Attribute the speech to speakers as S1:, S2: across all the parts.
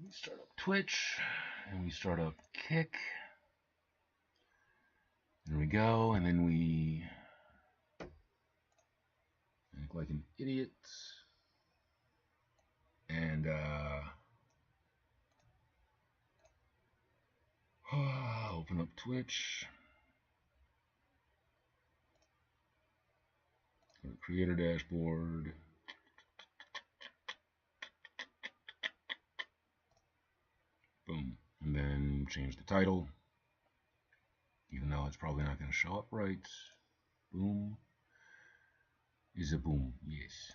S1: We start up Twitch, and we start up Kick. There we go, and then we act like an idiot. And open up Twitch. Go to Creator Dashboard. Boom. And then change the title. Even though it's probably not going to show up right. Boom. Is a boom. Yes.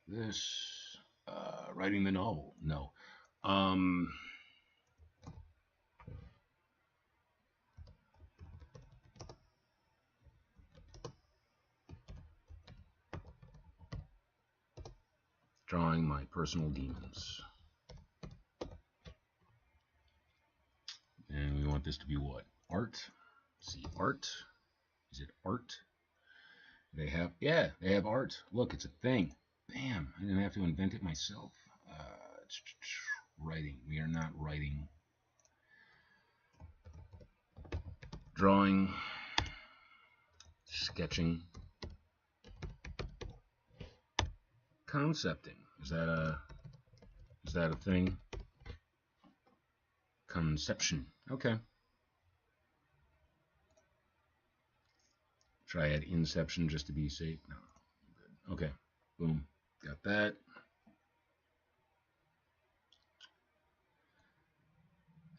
S1: This. Writing the novel. No. Drawing my personal demons. And we want this to be what? Art. See, art. Is it art? They have, yeah, they have art. Look, it's a thing. Bam, I didn't have to invent it myself. Writing. We are not writing. Drawing. Sketching. Concepting. Is that a thing? Conception. Okay. Should I add inception just to be safe? No. Good. Okay. Boom. Got that.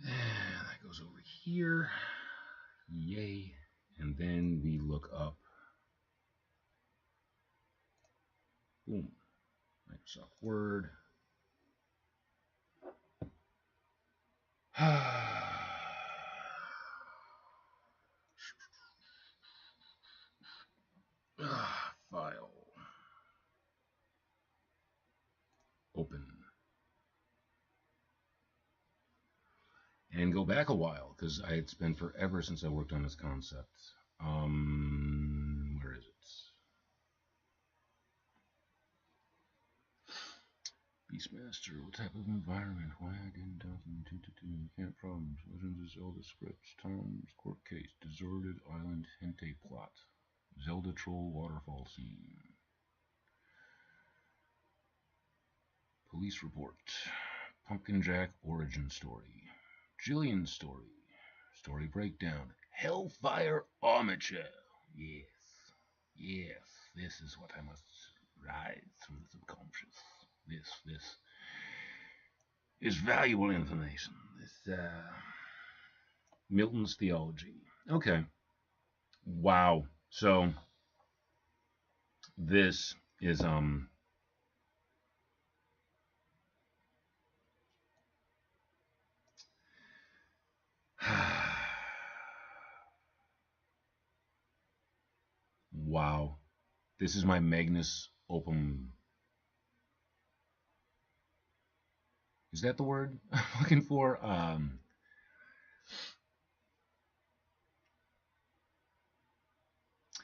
S1: And that goes over here. Yay. And then we look up. Boom. Microsoft Word. File. Open. And go back a while, because it's been forever since I worked on this concept. Where is it? Beastmaster, what type of environment? Why I didn't document 222? Camp problems. Legends of Zelda scripts. Tom's court case. Deserted island hente plot. Zelda troll waterfall scene. Police report. Pumpkin Jack origin story. Jillian's story. Story breakdown. Hellfire Armature. Yes. Yes. This is what I must rise from the subconscious. This is valuable information. This Milton's theology. Okay. Wow. So this is wow. This is my Magnus Opum. Is that the word I'm looking for?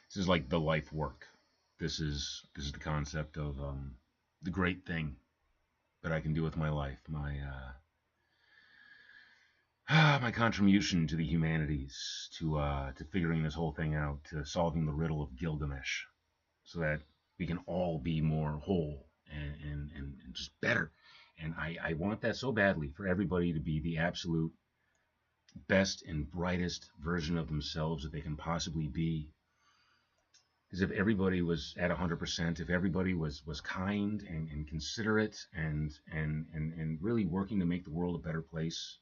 S1: This is like the life work. This is the concept of the great thing that I can do with my life. My contribution to the humanities, to figuring this whole thing out, to solving the riddle of Gilgamesh, so that we can all be more whole and just better. And I want that so badly, for everybody to be the absolute best and brightest version of themselves that they can possibly be. Because if everybody was at 100%, if everybody was kind and considerate and really working to make the world a better place,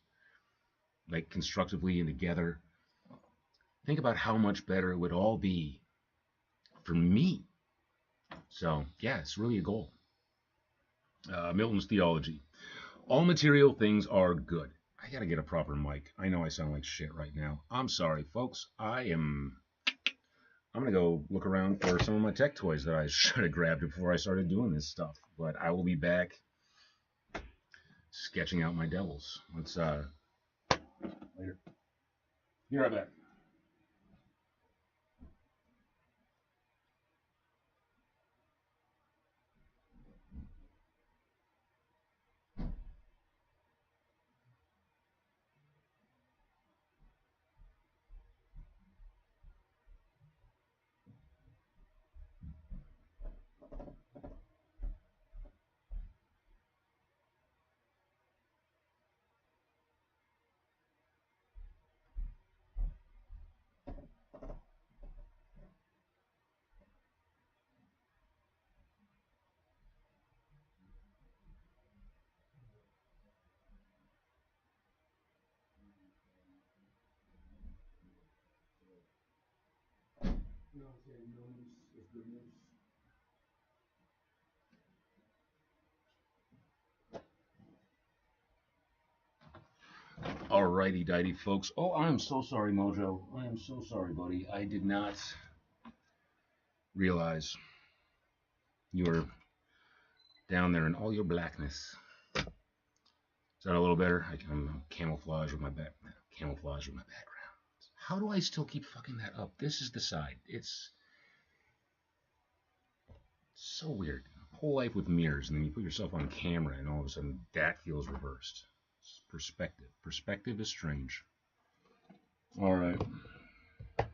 S1: like constructively and together, think about how much better it would all be for me. So yeah, it's really a goal. Milton's theology. All material things are good. I gotta get a proper mic. I know I sound like shit right now. I'm sorry, folks. I'm gonna go look around for some of my tech toys that I should have grabbed before I started doing this stuff. But I will be back sketching out my devils. Let's later. Be right back. Alrighty, dighty, folks. Oh, I'm so sorry, Mojo. I am so sorry, buddy. I did not realize you were down there in all your blackness. Is that a little better? I'm camouflage with my camouflage with my background. How do I still keep fucking that up? This is the side. It's so weird. Whole life with mirrors, and then you put yourself on camera, and all of a sudden that feels reversed. It's perspective. Perspective is strange. All right.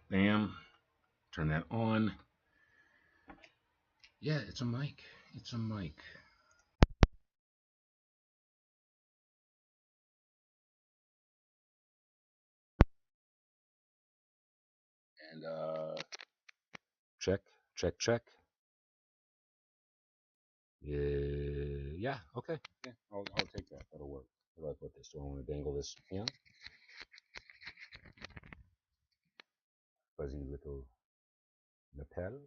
S1: Bam. Turn that on. Yeah, it's a mic. It's a mic. And check, check, check. Yeah, okay. Yeah, I'll take that. That'll work. Where do I put this? Do I want to dangle this? Yeah. Fuzzy little lapel.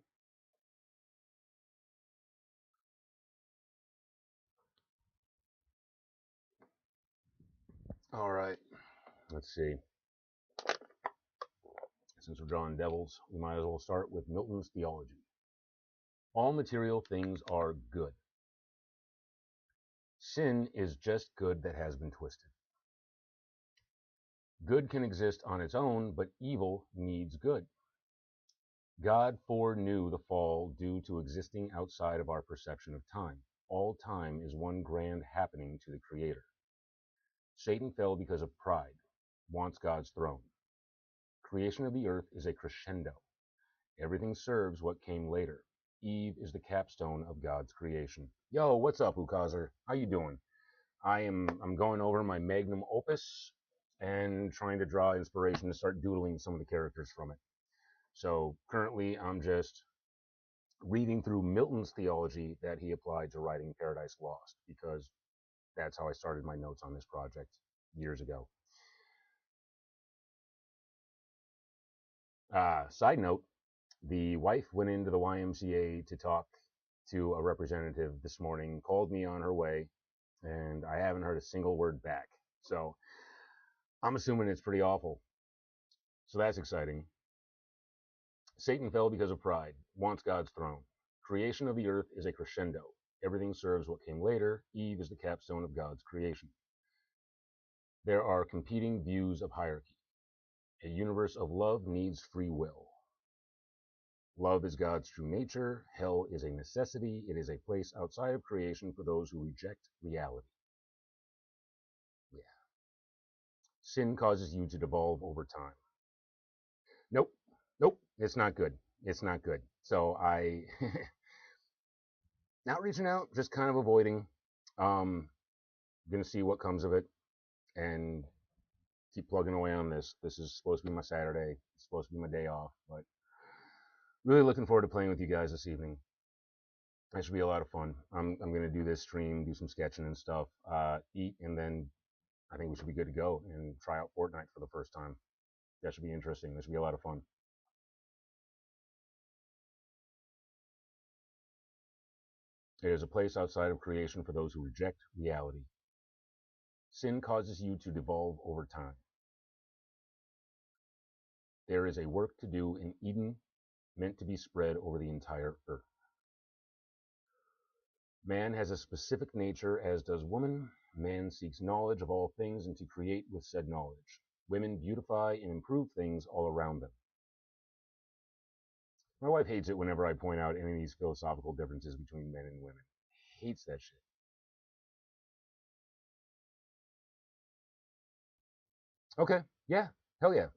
S1: All right. Let's see. Since we're drawing devils, we might as well start with Milton's theology. All material things are good. Sin is just good that has been twisted. Good can exist on its own, but evil needs good. God foreknew the fall due to existing outside of our perception of time. All time is one grand happening to the Creator. Satan fell because of pride, wants God's throne. Creation of the earth is a crescendo. Everything serves what came later. Eve is the capstone of God's creation. Yo, what's up, Ukazer? How you doing? I'm going over my magnum opus and trying to draw inspiration to start doodling some of the characters from it. So currently I'm just reading through Milton's theology that he applied to writing Paradise Lost, because that's how I started my notes on this project years ago. Side note, the wife went into the YMCA to talk to a representative this morning, called me on her way, and I haven't heard a single word back. So I'm assuming it's pretty awful. So that's exciting. Satan fell because of pride, wants God's throne. Creation of the earth is a crescendo. Everything serves what came later. Eve is the capstone of God's creation. There are competing views of hierarchy. A universe of love needs free will. Love is God's true nature. Hell is a necessity. It is a place outside of creation for those who reject reality. Yeah. Sin causes you to devolve over time. Nope. Nope. It's not good. It's not good. So I not reaching out, just kind of avoiding. Gonna see what comes of it and keep plugging away on this. This is supposed to be my Saturday. It's supposed to be my day off, but really looking forward to playing with you guys this evening. That should be a lot of fun. I'm gonna do this stream, do some sketching and stuff, eat, and then I think we should be good to go and try out Fortnite for the first time. That should be interesting. This should be a lot of fun. It is a place outside of creation for those who reject reality. Sin causes you to devolve over time. There is a work to do in Eden meant to be spread over the entire earth. Man has a specific nature, as does woman. Man seeks knowledge of all things and to create with said knowledge. Women beautify and improve things all around them. My wife hates it whenever I point out any of these philosophical differences between men and women. Hates that shit. Okay, yeah, hell yeah.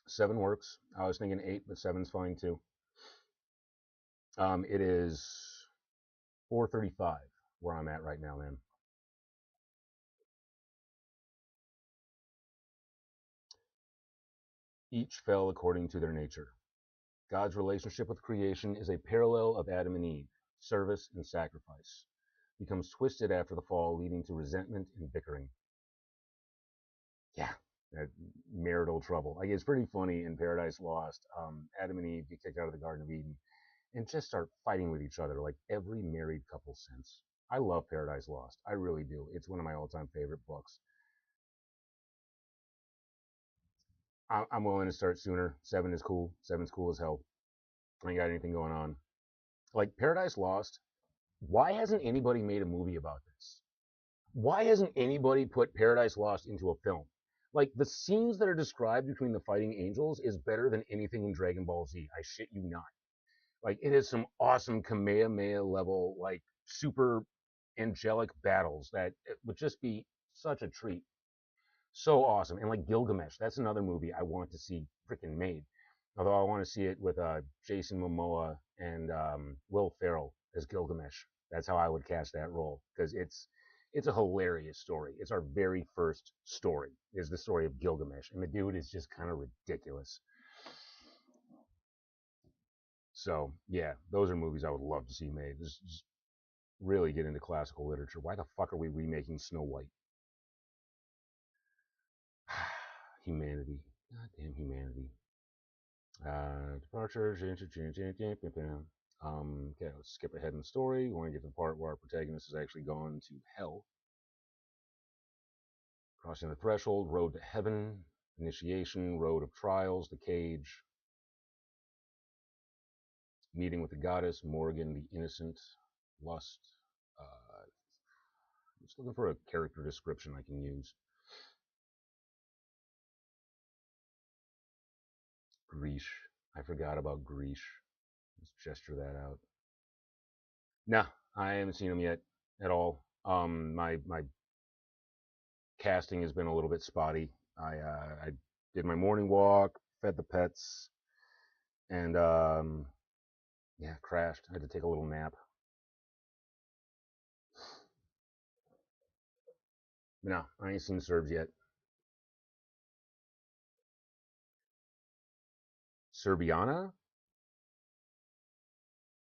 S1: 7 works. I was thinking 8, but 7's fine too. It is 4:35 where I'm at right now, man. Each fell according to their nature. God's relationship with creation is a parallel of Adam and Eve, service and sacrifice. Becomes twisted after the fall, leading to resentment and bickering. Yeah, that marital trouble. Like it's pretty funny in Paradise Lost. Adam and Eve get kicked out of the Garden of Eden and just start fighting with each other like every married couple since. I love Paradise Lost. I really do. It's one of my all-time favorite books. I'm willing to start sooner. Seven is cool. Seven's cool as hell. I ain't got anything going on. Like Paradise Lost. Why hasn't anybody made a movie about this? Why hasn't anybody put Paradise Lost into a film? Like the scenes that are described between the fighting angels is better than anything in Dragon Ball Z. I shit you not. Like it is some awesome Kamehameha level, like super angelic battles that it would just be such a treat. So awesome. And like Gilgamesh, that's another movie I want to see freaking made. Although I want to see it with Jason Momoa and Will Ferrell as Gilgamesh. That's how I would cast that role because it's a hilarious story. It's our very first story. Is the story of Gilgamesh, and the dude is just kind of ridiculous. So yeah, those are movies I would love to see made. Just really get into classical literature. Why the fuck are we remaking Snow White? Humanity. Goddamn humanity. Departure. Okay, let's skip ahead in the story. We want to get to the part where our protagonist has actually gone to hell. Crossing the threshold, road to heaven, initiation, road of trials, the cage, meeting with the goddess, Morgan the innocent, lust. I'm just looking for a character description I can use. Greesh. I forgot about Greesh. Let's gesture that out. Nah, I haven't seen him yet at all. My casting has been a little bit spotty. I did my morning walk, fed the pets, and yeah, crashed. I had to take a little nap. But no, I ain't seen Serbs yet. Serbiana?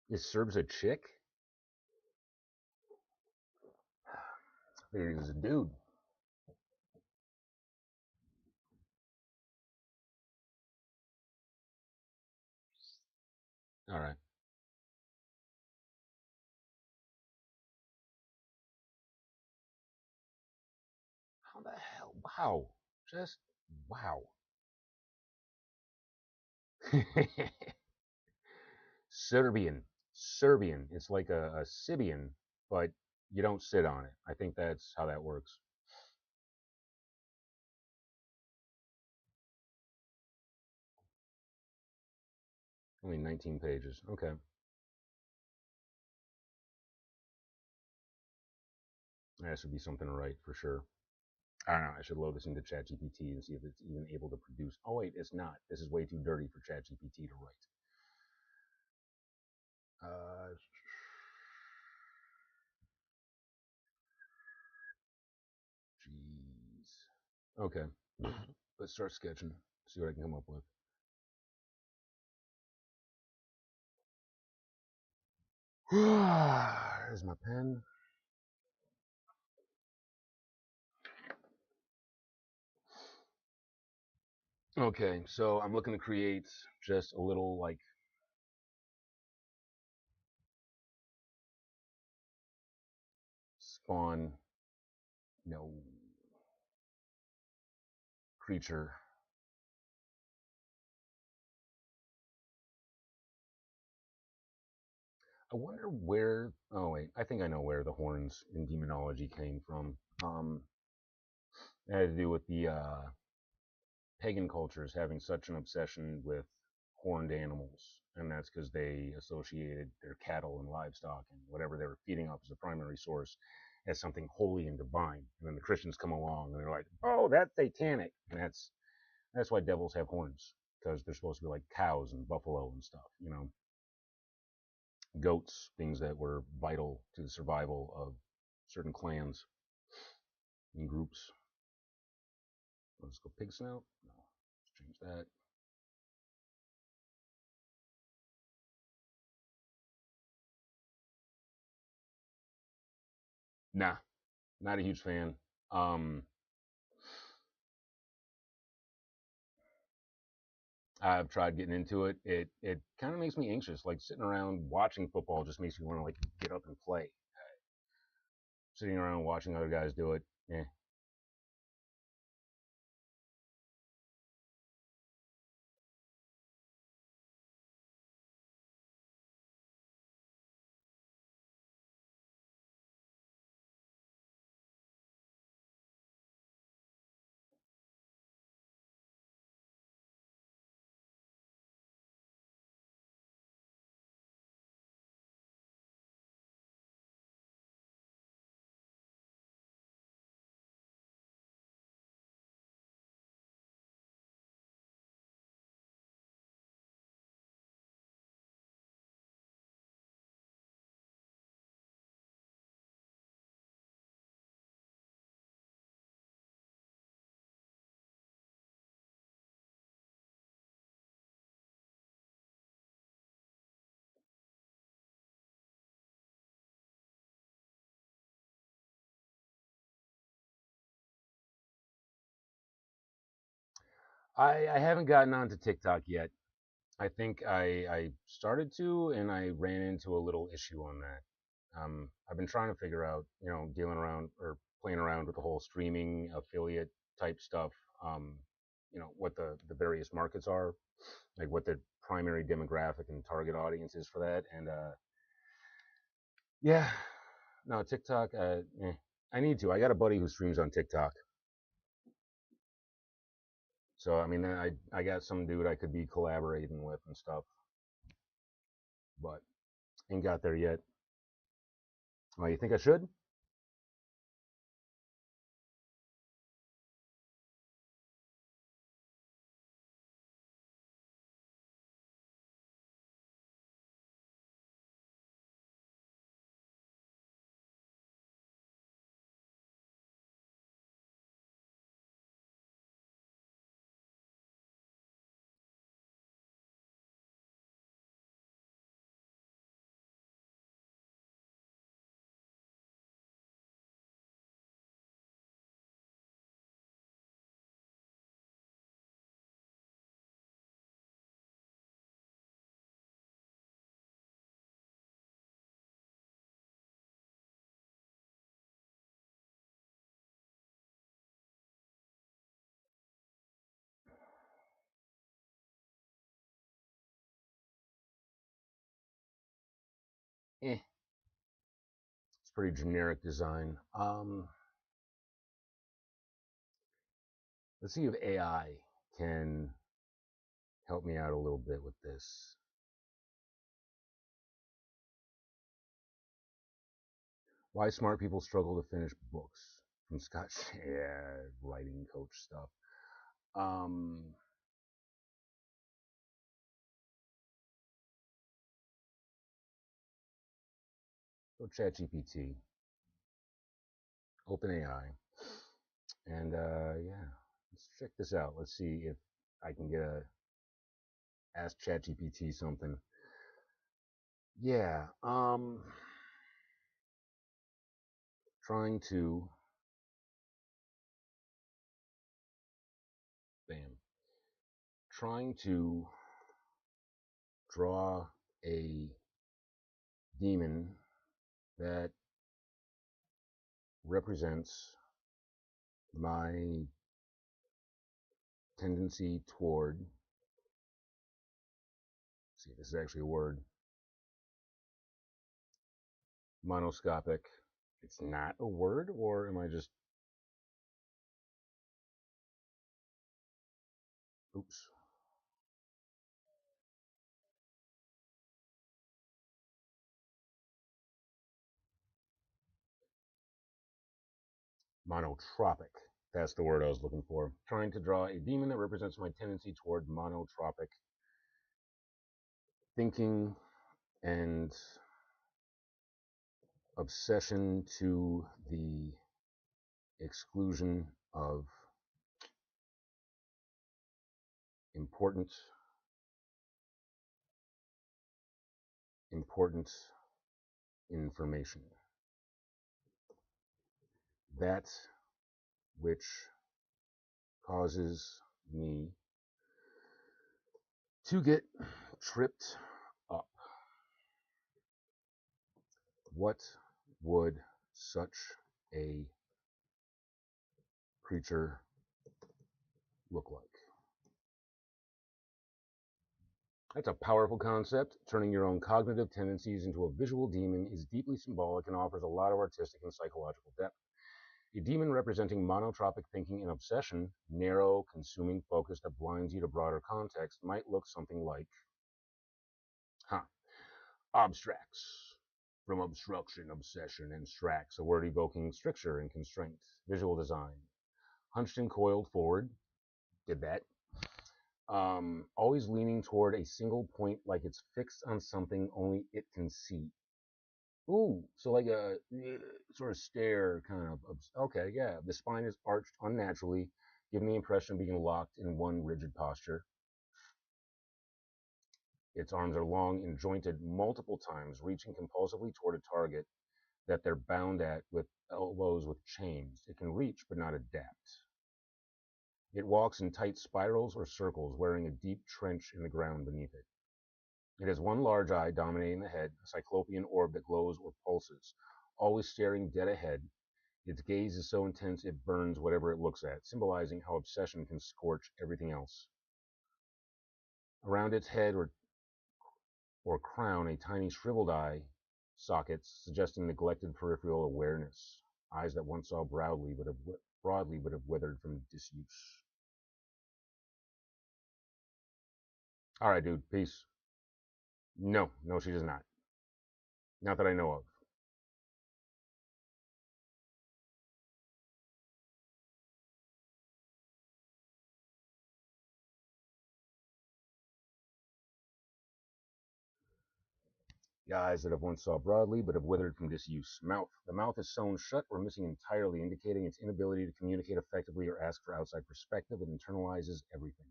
S1: Is Serbs a chick? I figured he was a dude. All right. How the hell? Wow. Just wow. Serbian. Serbian. It's like a Sibian, but you don't sit on it. I think that's how that works. Only 19 pages. Okay. That should be something to write for sure. I don't know. I should load this into ChatGPT and see if it's even able to produce. Oh wait, it's not. This is way too dirty for ChatGPT to write. Uh, Jeez. Okay. Let's start sketching. See what I can come up with. There's my pen. Okay, so I'm looking to create just a little like spawn, you know, creature. I wonder where. Oh wait, I think I know where the horns in demonology came from. It had to do with the pagan cultures having such an obsession with horned animals, and that's because they associated their cattle and livestock and whatever they were feeding off as a primary source as something holy and divine. And then the Christians come along and they're like, "Oh, that's satanic," and that's why devils have horns because they're supposed to be like cows and buffalo and stuff, you know, goats, things that were vital to the survival of certain clans and groups. Let's go pig snout. No, let's change that. Nah, not a huge fan. Um, I've tried getting into it. It kind of makes me anxious. Like sitting around watching football just makes me want to like get up and play. Sitting around watching other guys do it, eh. I haven't gotten onto TikTok yet. I think I started to, and I ran into a little issue on that. I've been trying to figure out, dealing around or playing around with the whole streaming affiliate type stuff. Um, what the various markets are, like what the primary demographic and target audience is for that. And yeah, no TikTok. I need to. I got a buddy who streams on TikTok, so I mean, I got some dude I could be collaborating with and stuff, but ain't got there yet. Oh, you think I should? Eh, it's pretty generic design. Let's see if AI can help me out a little bit with this. Why smart people struggle to finish books from Scott. Yeah, writing coach stuff. Um, Go ChatGPT, OpenAI, and yeah, let's check this out. Let's see if I can get a ask ChatGPT something. Yeah, trying to bam, trying to draw a demon that represents my tendency toward, see, this is actually a word, monoscopic. It's not a word, or am I just, oops, monotropic. That's the word I was looking for. Trying to draw a demon that represents my tendency toward monotropic thinking and obsession to the exclusion of important important information. That which causes me to get tripped up. What would such a creature look like? That's a powerful concept. Turning your own cognitive tendencies into a visual demon is deeply symbolic and offers a lot of artistic and psychological depth. A demon representing monotropic thinking and obsession, narrow, consuming focus that blinds you to broader context, might look something like, abstracts. From obstruction, obsession, and strax, a word evoking stricture and constraint. Visual design. Hunched and coiled forward, did that. Always leaning toward a single point like it's fixed on something only it can see. Ooh, so like a sort of stare kind of. Okay, yeah. The spine is arched unnaturally, giving the impression of being locked in one rigid posture. Its arms are long and jointed multiple times, reaching compulsively toward a target that they're bound at with elbows with chains. It can reach but not adapt. It walks in tight spirals or circles, wearing a deep trench in the ground beneath it. It has one large eye dominating the head, a cyclopean orb that glows or pulses, always staring dead ahead. Its gaze is so intense it burns whatever it looks at, symbolizing how obsession can scorch everything else. Around its head or crown, a tiny shriveled eye sockets, suggesting neglected peripheral awareness. Eyes that once saw broadly but have withered from disuse. All right, dude. Peace. No, she does not. Not that I know of. The eyes that have once saw broadly but have withered from disuse. Mouth. The mouth is sewn shut or missing entirely, indicating its inability to communicate effectively or ask for outside perspective. It internalizes everything.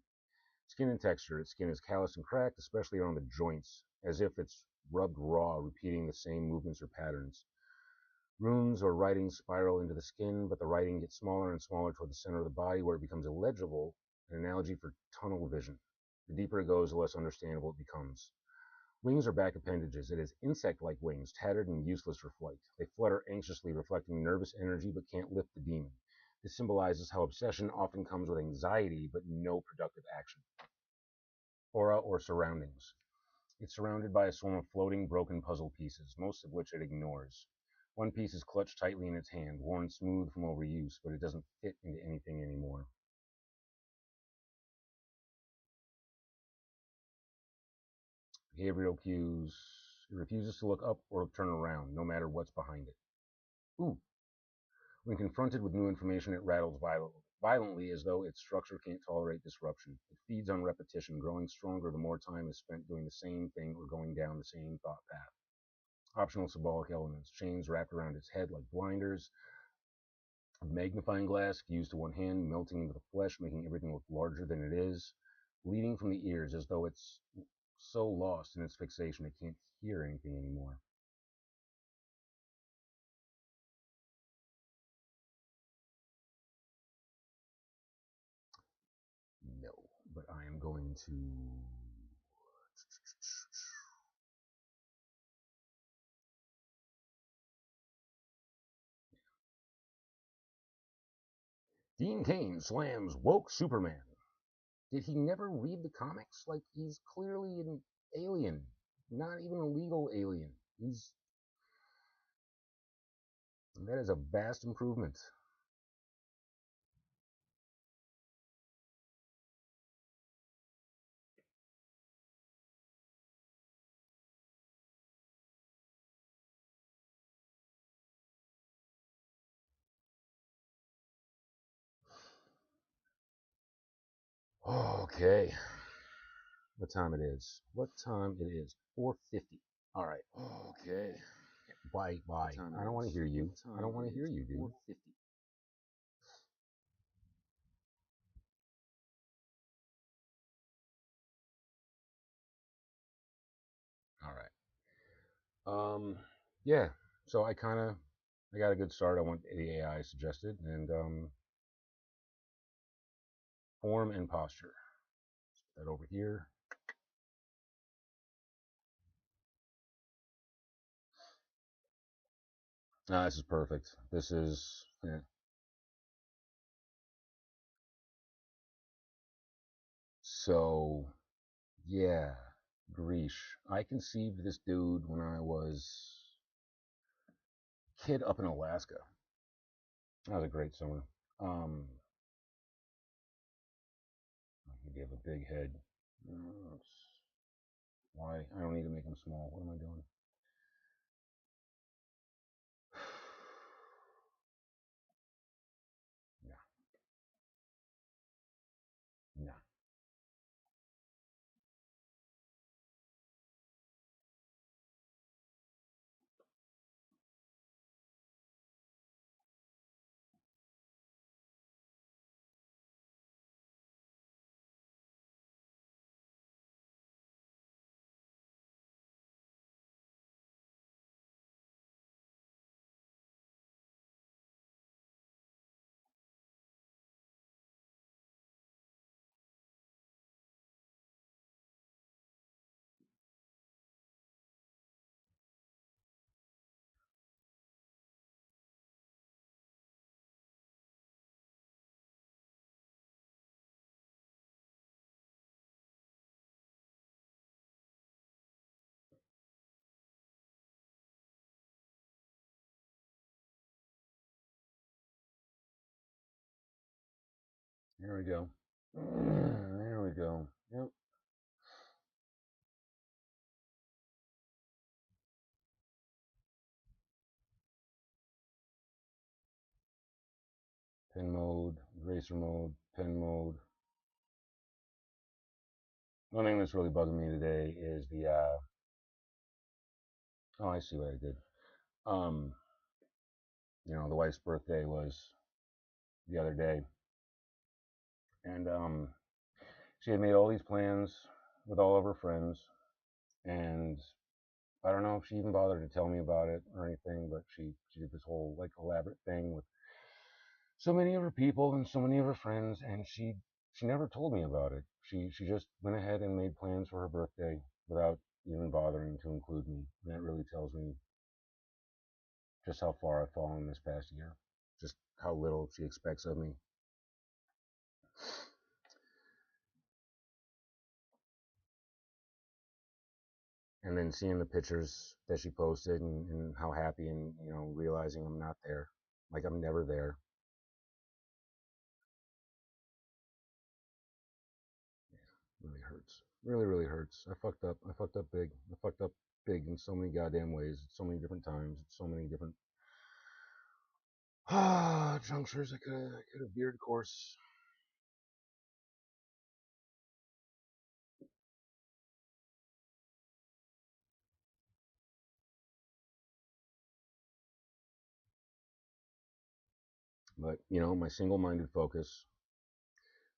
S1: Skin and texture. Its skin is calloused and cracked, especially around the joints, as if it's rubbed raw, repeating the same movements or patterns. Runes or writing spiral into the skin, but the writing gets smaller and smaller toward the center of the body where it becomes illegible, an analogy for tunnel vision. The deeper it goes, the less understandable it becomes. Wings are back appendages. It has insect-like wings, tattered and useless for flight. They flutter anxiously, reflecting nervous energy, but can't lift the demon. This symbolizes how obsession often comes with anxiety, but no productive action. Aura or surroundings. It's surrounded by a swarm of floating, broken puzzle pieces, most of which it ignores. One piece is clutched tightly in its hand, worn smooth from overuse, but it doesn't fit into anything anymore. Behavioral cues. It refuses to look up or turn around, no matter what's behind it. Ooh. When confronted with new information, it rattles violently as though its structure can't tolerate disruption. It feeds on repetition, growing stronger the more time is spent doing the same thing or going down the same thought path. Optional symbolic elements. Chains wrapped around its head like blinders. A magnifying glass fused to one hand, melting into the flesh, making everything look larger than it is. Bleeding from the ears as though it's so lost in its fixation it can't hear anything anymore. No, but I am going to. Dean Cain slams woke Superman. Did he never read the comics? Like, he's clearly an alien, not even a legal alien. That is a vast improvement. Okay. What time it is? 4:50. All right. Okay. Bye. I don't want to hear you. I don't want to hear you, dude. 4:50. All right. Yeah. So I got a good start. I want the AI suggested, and form and posture. Put that over here. This is perfect. This is, yeah. So, yeah, Grish. I conceived this dude when I was a kid up in Alaska. That was a great summer. Um, he have a big head. Why? I don't need to make him small. What am I doing? No, no. Here we go. There we go. Yep. Pen mode, eraser mode, pen mode. One thing that's really bugging me today is the oh, I see what I did. Um, the wife's birthday was the other day, and she had made all these plans with all of her friends, and I don't know if she even bothered to tell me about it or anything, but she did this whole like elaborate thing with so many of her people and so many of her friends, and she never told me about it. She just went ahead and made plans for her birthday without even bothering to include me. And that really tells me just how far I've fallen this past year, just how little she expects of me. And then seeing the pictures that she posted and how happy, and realizing I'm not there, like I'm never there. Yeah, really hurts. Really, really hurts. I fucked up. I fucked up big. I fucked up big in so many goddamn ways, so many different times, so many different junctures. I could have veered course. But my single-minded focus,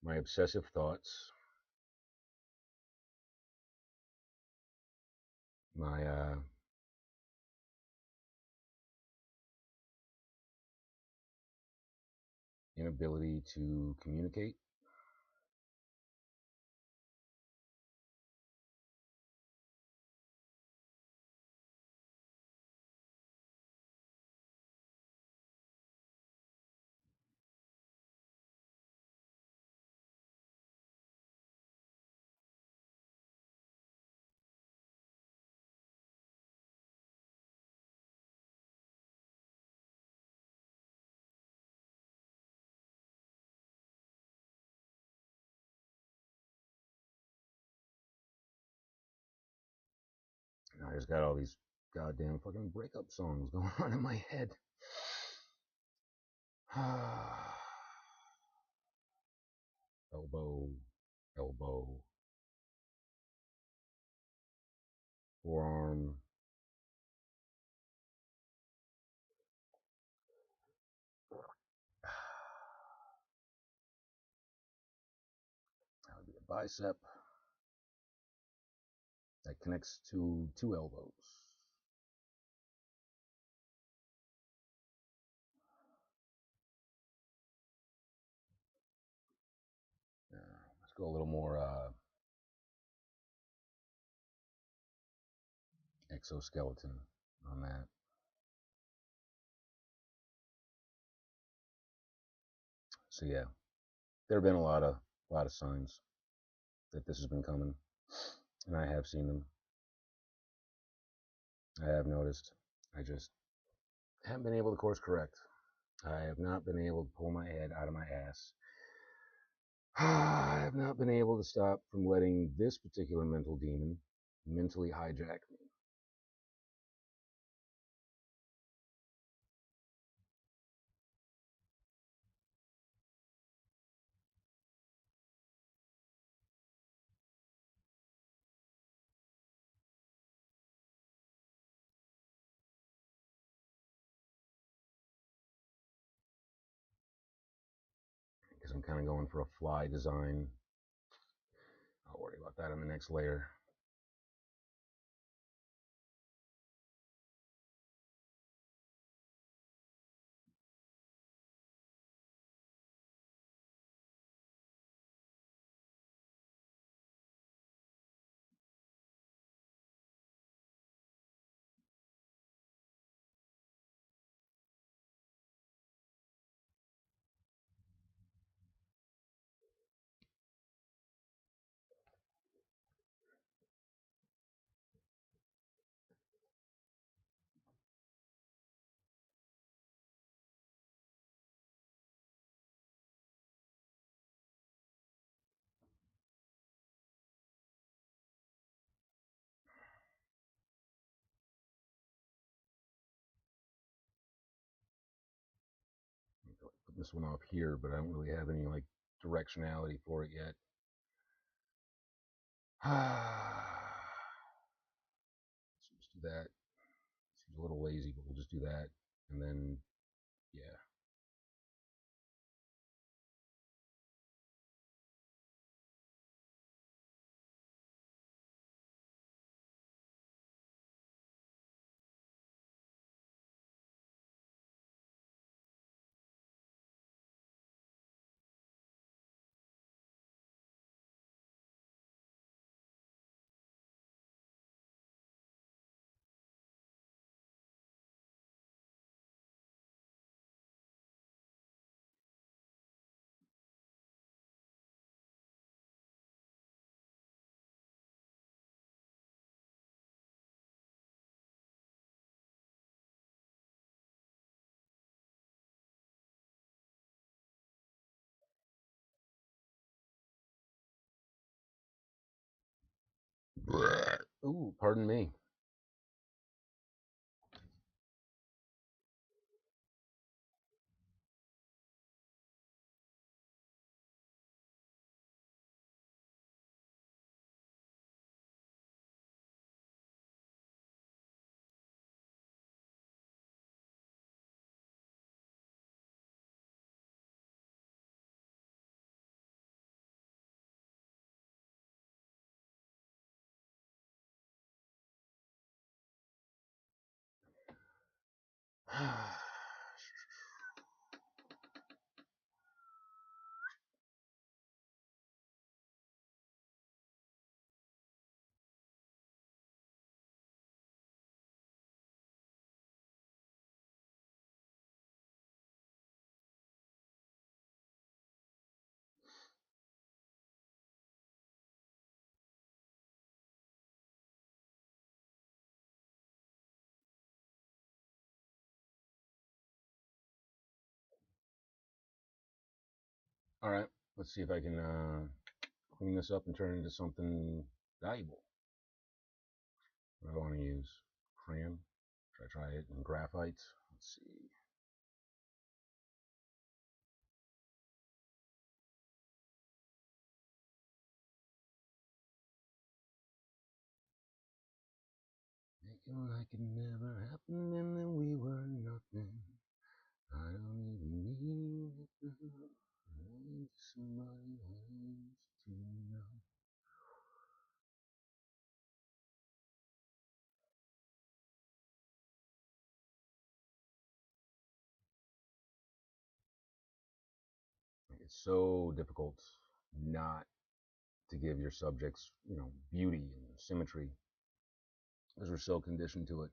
S1: my obsessive thoughts, my inability to communicate. I just got all these goddamn fucking breakup songs going on in my head. Elbow, elbow, forearm. That would be a bicep that connects to two elbows. Let's go a little more exoskeleton on that. So yeah, there have been a lot of signs that this has been coming, and I have seen them. I have noticed. I just haven't been able to course correct. I have not been able to pull my head out of my ass. I have not been able to stop from letting this particular mental demon mentally hijack me. Because I'm kind of going for a fly design. I'll worry about that in the next layer. Put this one off here, but I don't really have any like directionality for it yet. So let's do that. Seems a little lazy, but we'll just do that. And then, yeah. Ooh, pardon me. All right, let's see if I can clean this up and turn it into something valuable. What do I want to use? Crayon? Should I try it in graphite? Let's see. Making like it never happened and then we were nothing. I don't even need it now. I need somebody else to know. It's so difficult not to give your subjects, beauty and symmetry because we're so conditioned to it.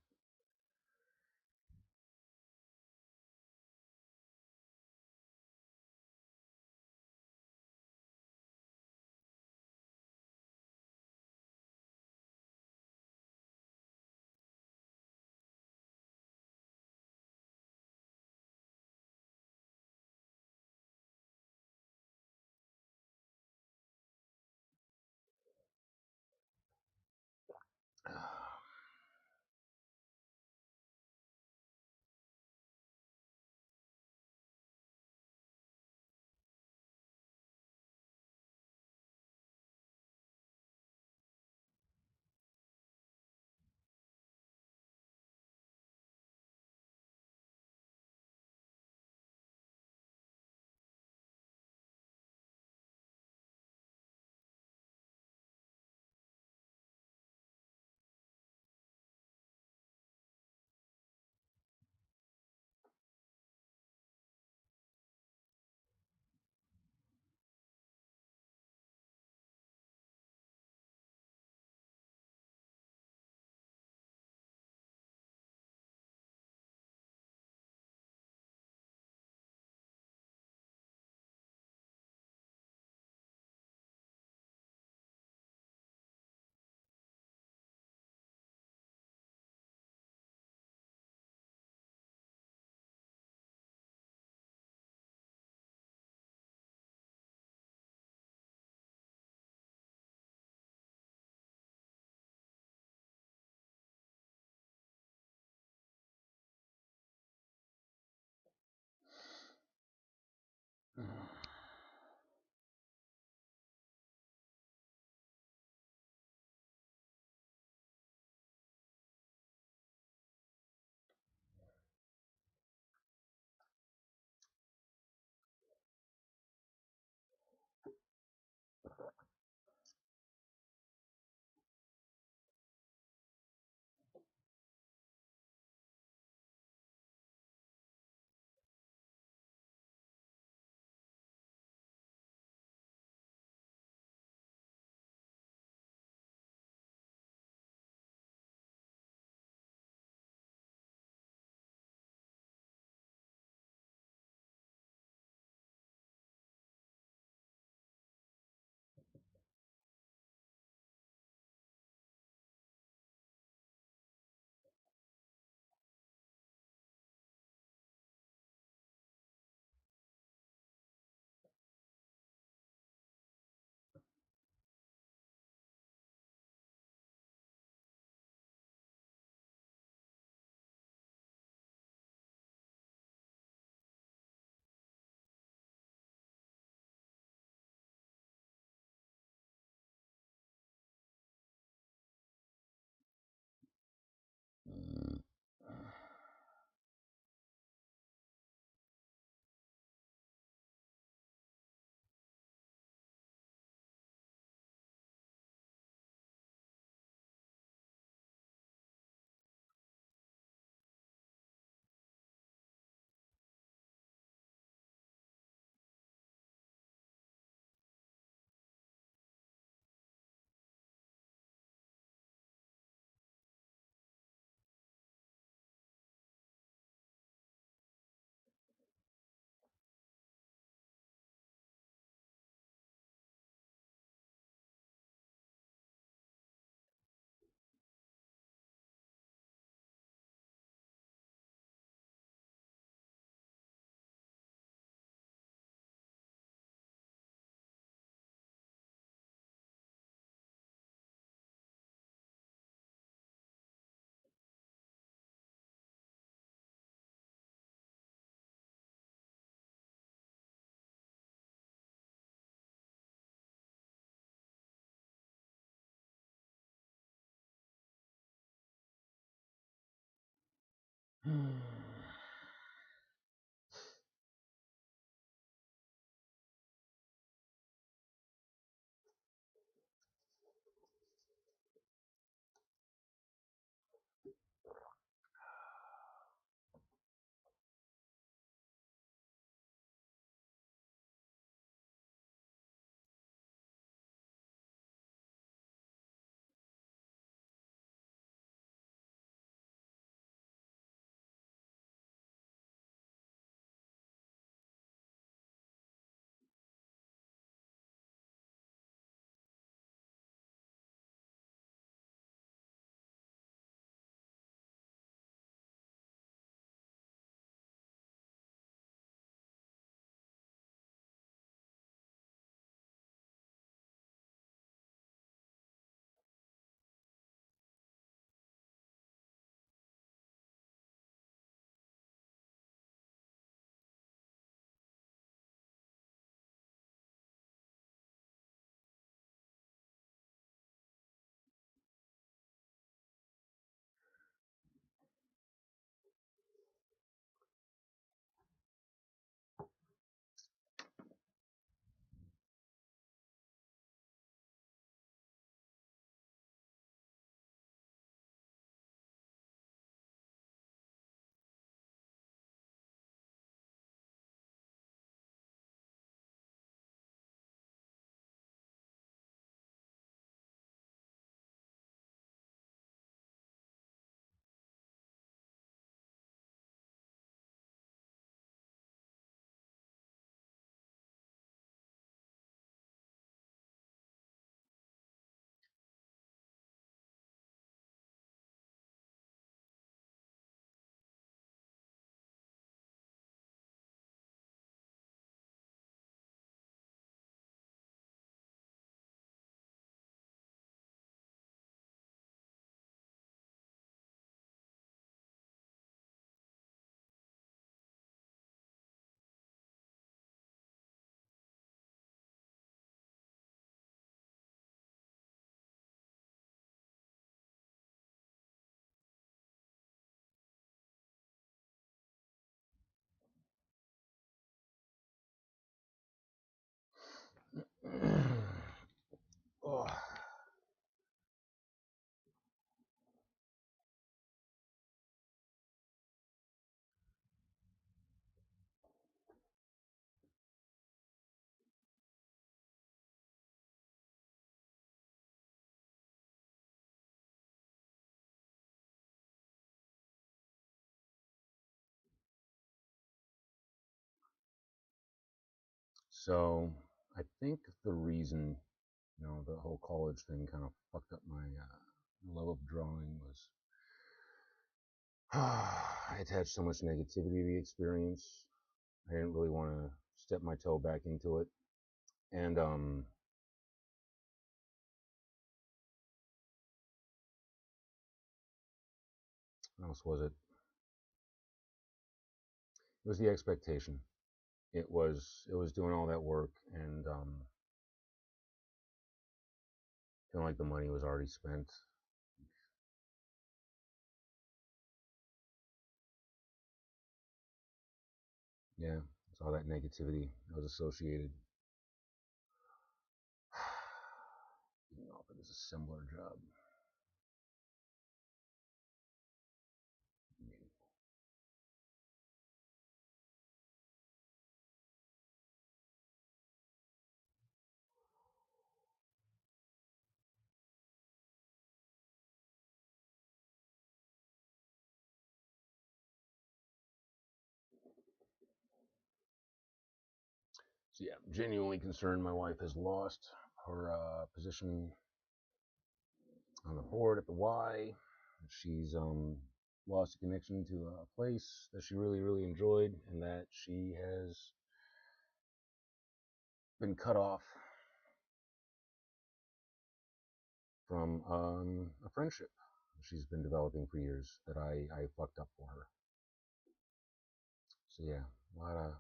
S1: Oh. So I think the reason, the whole college thing kind of fucked up my love of drawing was I attached so much negativity to the experience. I didn't really want to step my toe back into it. And what else was it? It was the expectation. It was doing all that work and feeling like the money was already spent. Yeah, it's all that negativity that was associated. Being offered as a similar job. So yeah, I'm genuinely concerned my wife has lost her position on the board at the Y. She's lost a connection to a place that she really, really enjoyed, and that she has been cut off from a friendship she's been developing for years that I fucked up for her. So yeah, a lot of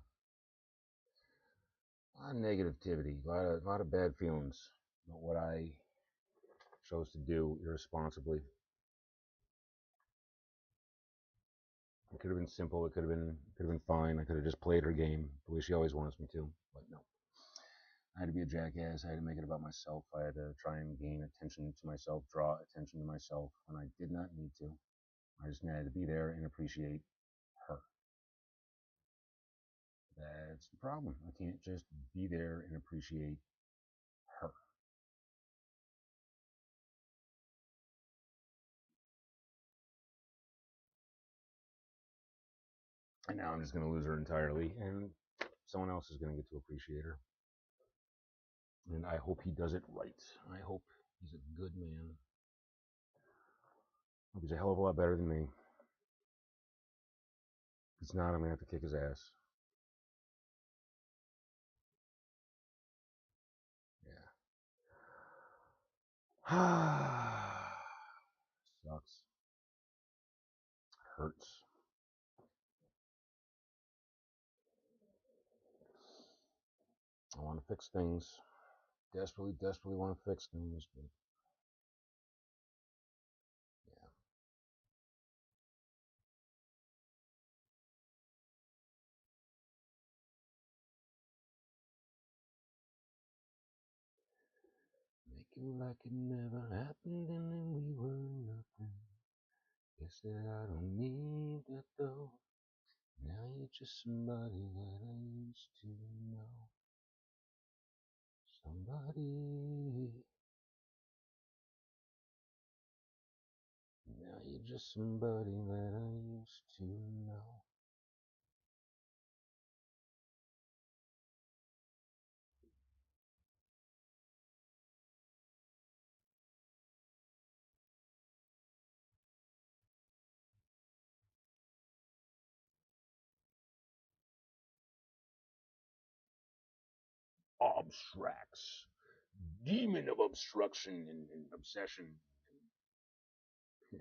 S1: negativity, a lot of bad feelings about what I chose to do irresponsibly. It could have been simple. It could have been fine. I could have just played her game the way she always wants me to. But no, I had to be a jackass. I had to make it about myself. I had to try and gain attention to myself, draw attention to myself when I did not need to. I just had to be there and appreciate her. That's the problem. I can't just be there and appreciate her. And now I'm just going to lose her entirely, and someone else is going to get to appreciate her. And I hope he does it right. I hope he's a good man. I hope he's a hell of a lot better than me. If he's not, I'm going to have to kick his ass. Yeah. Sucks. Hurts. I want to fix things. Desperately, desperately want to fix things, but yeah. Make it like it never happened and then we were nothing. Guess that I don't need that though. Now you're just somebody that I used to know. Somebody. Now you're just somebody that I used to know. Obstracts. Demon of obstruction and obsession. Yeah.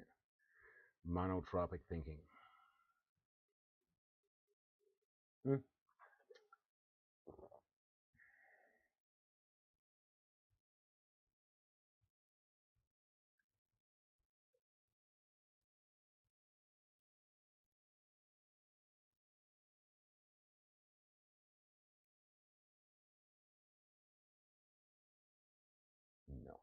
S1: Monotropic thinking. Hmm. No.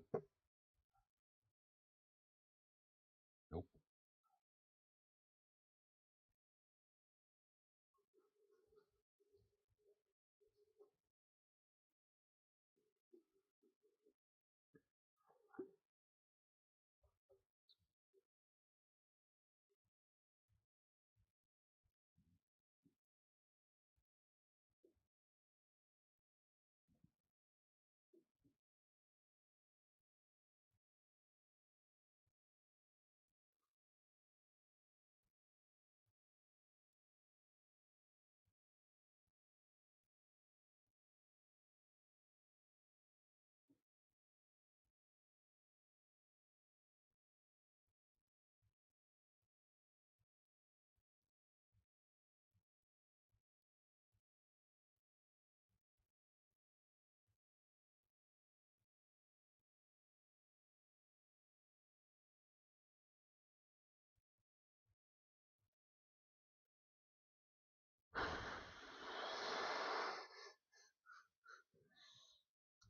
S1: Nope. Nope.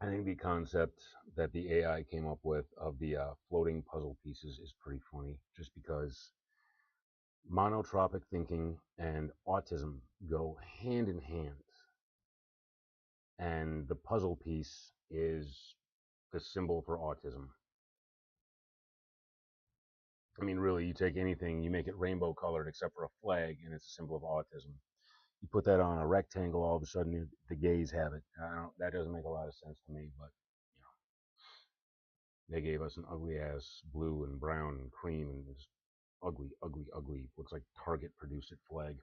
S1: I think the concept that the AI came up with of the floating puzzle pieces is pretty funny, just because monotropic thinking and autism go hand in hand. And the puzzle piece is the symbol for autism. I mean, really, you take anything, you make it rainbow colored except for a flag, and it's a symbol of autism. You put that on a rectangle, all of a sudden the gays have it. That doesn't make a lot of sense to me, but you know, they gave us an ugly ass blue and brown and cream and this ugly, ugly, ugly. Looks like Target produced it flag.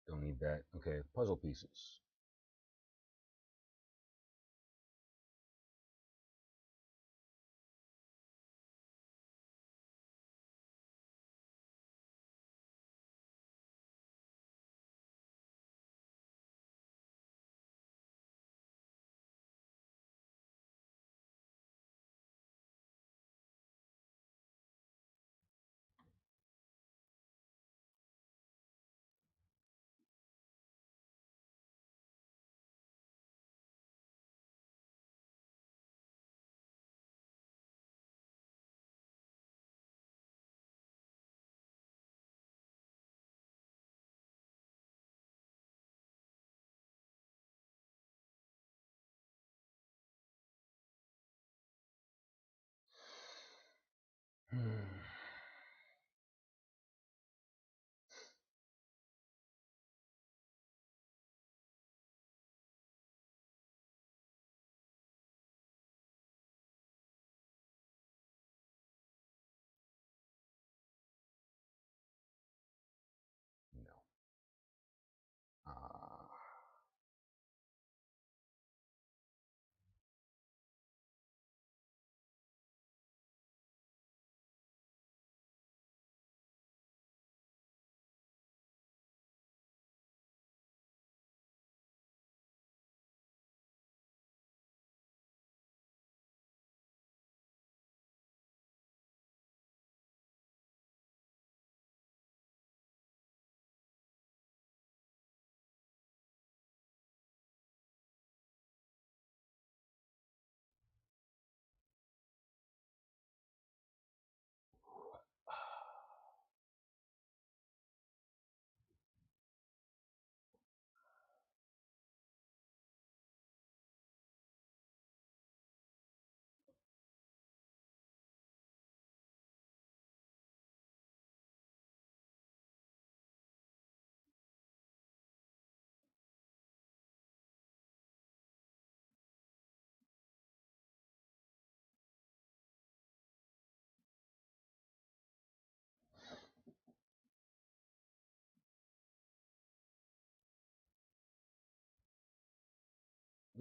S1: Don't need that. Okay, puzzle pieces. No.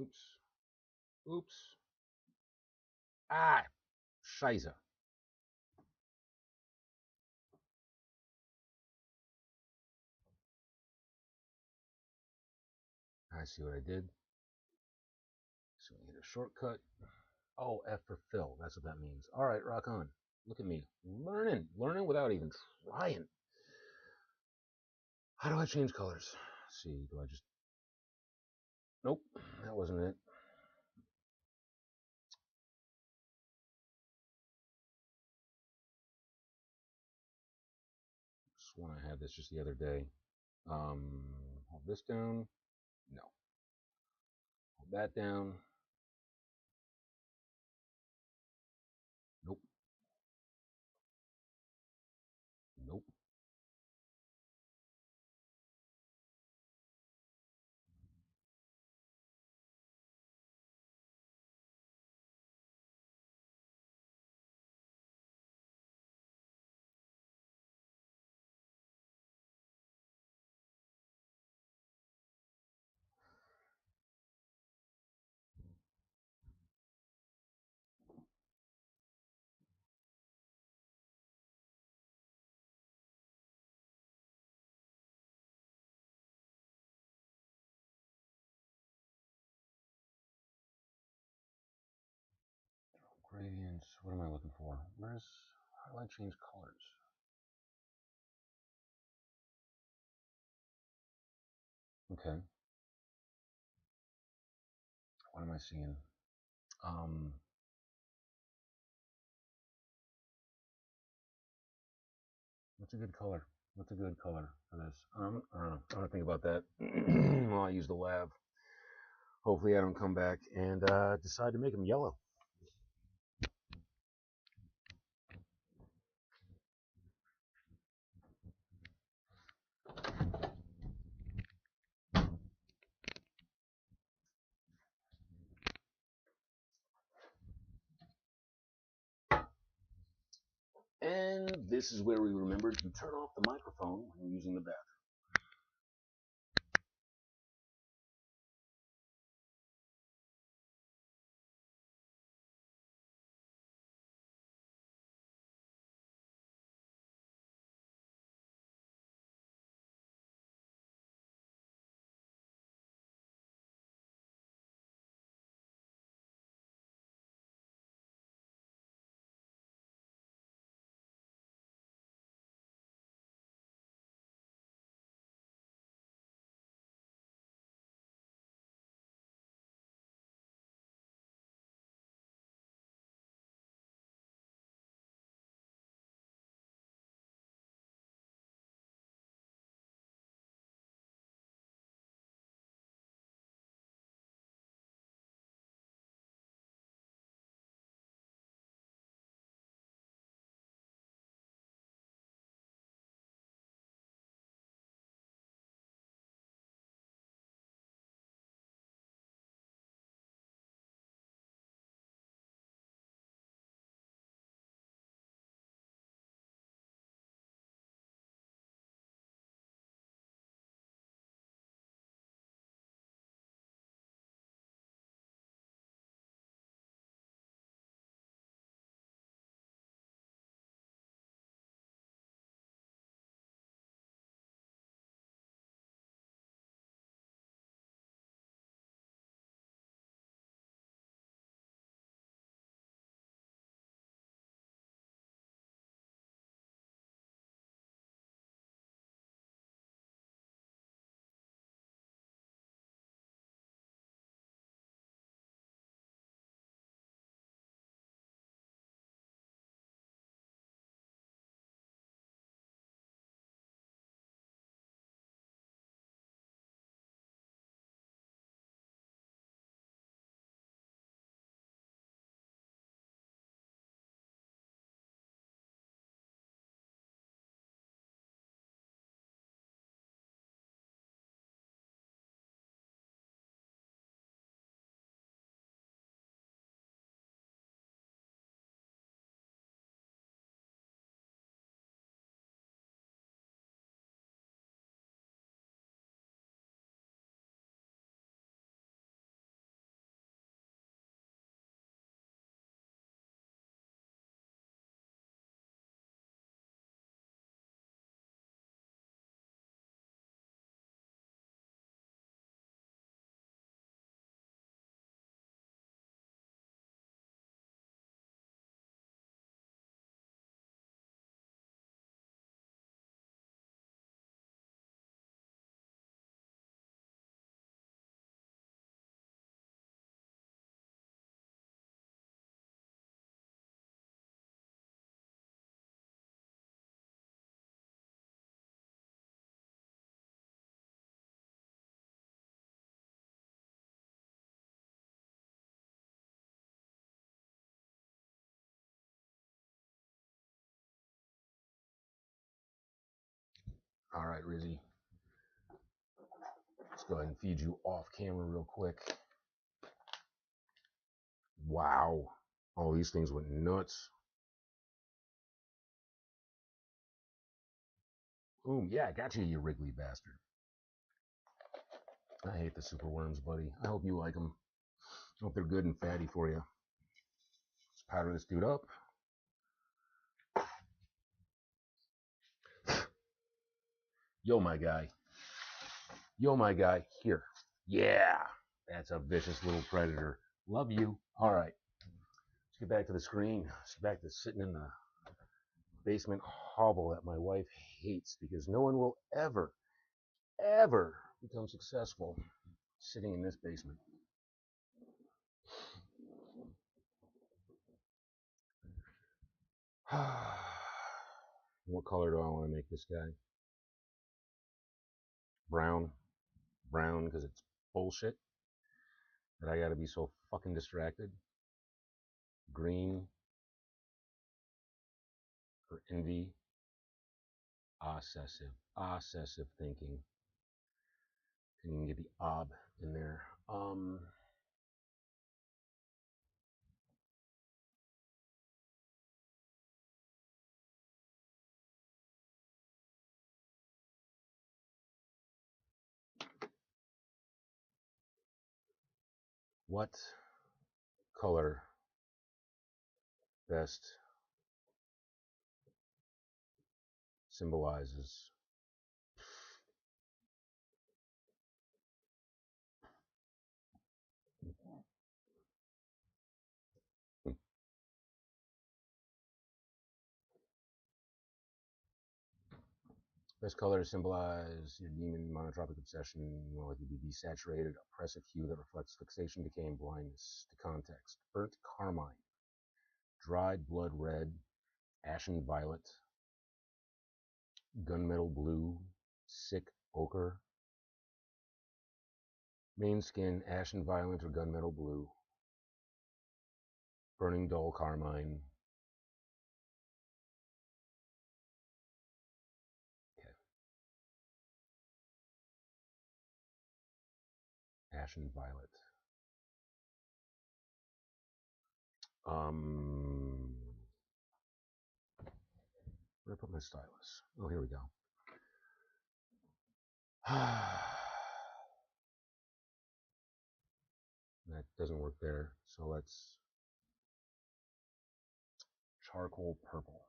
S1: Oops. Oops. Ah, Scheiße. I see what I did. So we hit a shortcut. Oh, F for fill. That's what that means. All right, rock on. Look at me. Learning without even trying. How do I change colors? Let's see, do I just. Nope, that wasn't it. Sworn I had this just the other day. Hold this down. No. Hold that down. Nope. Nope. Gradients. What am I looking for? How do I change colors? Okay. What am I seeing? Um, what's a good color? What's a good color for this? I don't know. I don't think about that. Well, I use the lab. Hopefully I don't come back and decide to make them yellow. And this is where we remembered to turn off the microphone when using the bathroom. All right, Rizzy. Let's go ahead and feed you off camera real quick. Wow. All these things went nuts. Boom. Yeah, I got you, you Wrigley bastard. I hate the super worms, buddy. I hope you like them. I hope they're good and fatty for you. Let's powder this dude up. Yo, my guy. Yo, my guy. Here. Yeah. That's a vicious little predator. Love you. All right. Let's get back to the screen. Let's get back to sitting in the basement hovel that my wife hates because no one will ever, ever become successful sitting in this basement. What color do I want to make this guy? Brown. Brown because it's bullshit. that I gotta be so fucking distracted. Green for envy, obsessive thinking. Can even get the ob in there. What color best symbolizes best color symbolize your demon monotropic obsession, well, it could be desaturated, oppressive hue that reflects fixation, decay, and blindness to context. Burnt carmine, dried blood red, ashen violet, gunmetal blue, sick ochre, main skin, ashen violet or gunmetal blue, burning dull carmine. Okay. Ashen violet. Where did I put my stylus? Oh, here we go. That doesn't work there, so let's charcoal purple.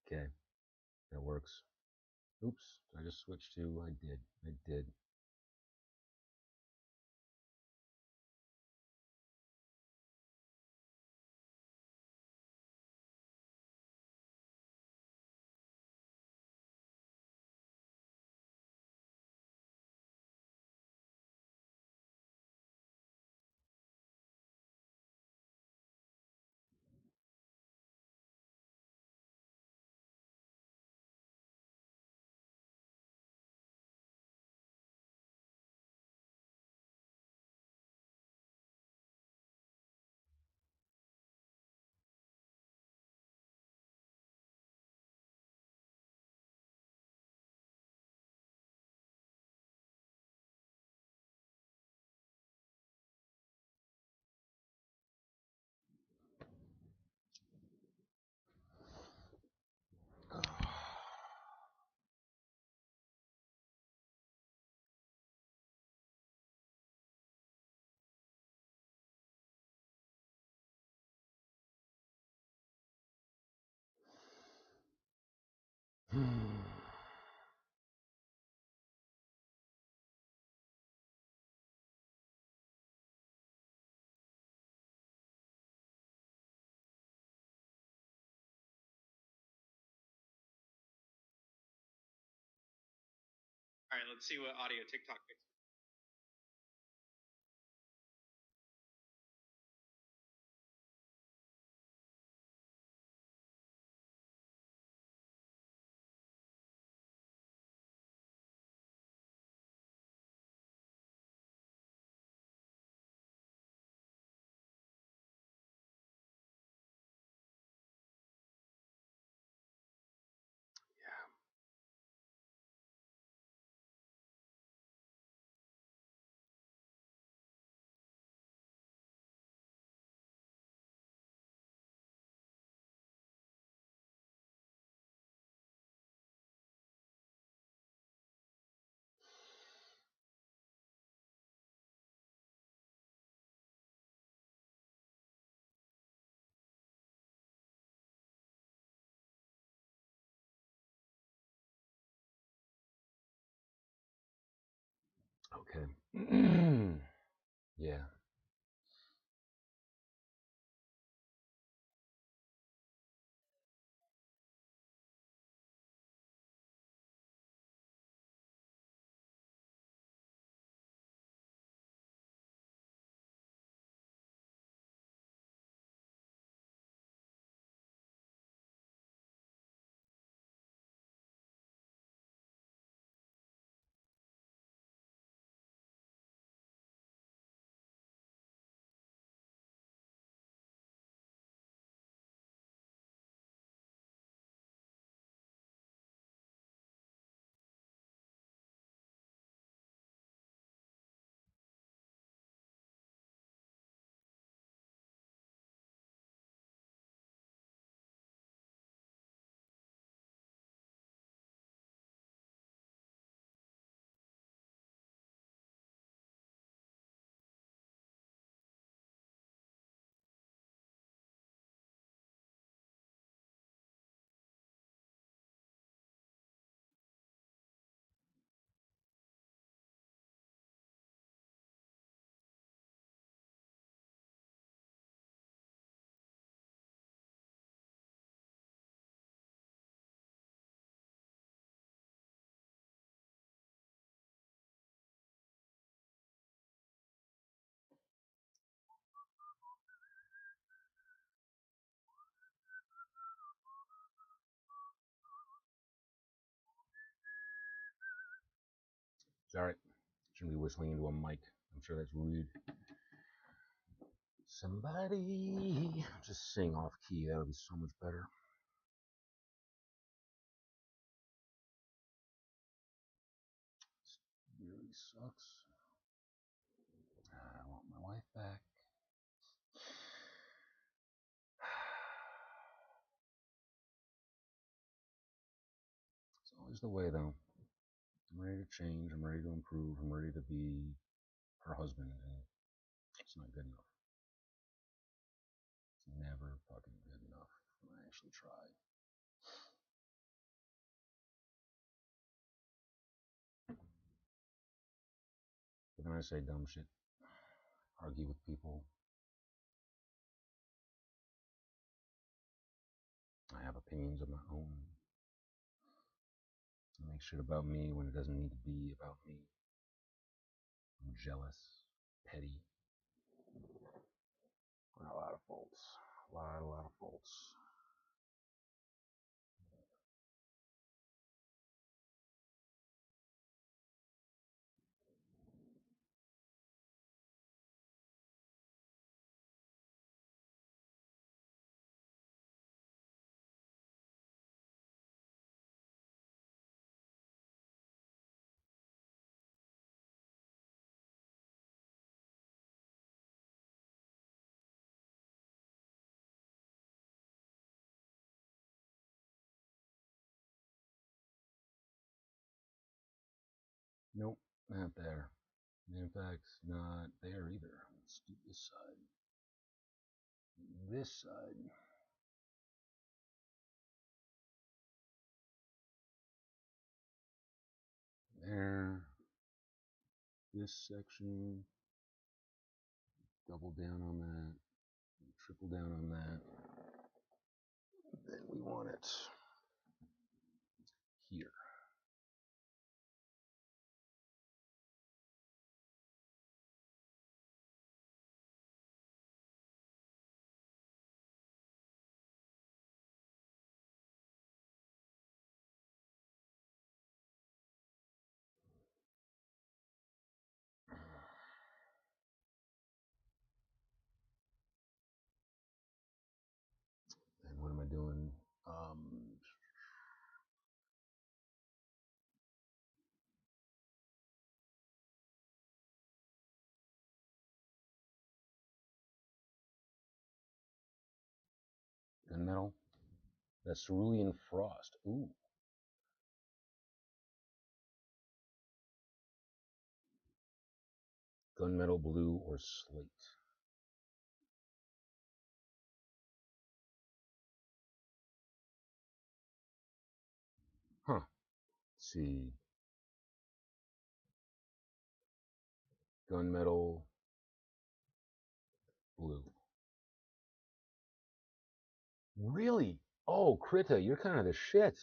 S1: Okay, that works. Oops, I just switched to, I did.
S2: All right, let's see what audio TikTok picks.
S1: Okay. Yeah. Sorry. Shouldn't be whistling into a mic. I'm sure that's rude. Somebody just sing off key. That would be so much better. This really sucks. I want my wife back. It's always the way, though. I'm ready to change. I'm ready to improve. I'm ready to be her husband, and it's not good enough. It's never fucking good enough when I actually try. But then I say dumb shit, argue with people. I have opinions of my own. I make shit about me when it doesn't need to be about me. I'm jealous, petty. A lot of faults. A lot of faults. Nope, not there. In fact, not there either. Let's do this side. This side. There. This section. Double down on that. Triple down on that. Then we want it here. And what am I doing? Gunmetal. That's cerulean frost. Ooh. Gunmetal blue or slate. Huh. Let's see. gunmetal blue. Really? Oh, Krita, you're kind of the shit.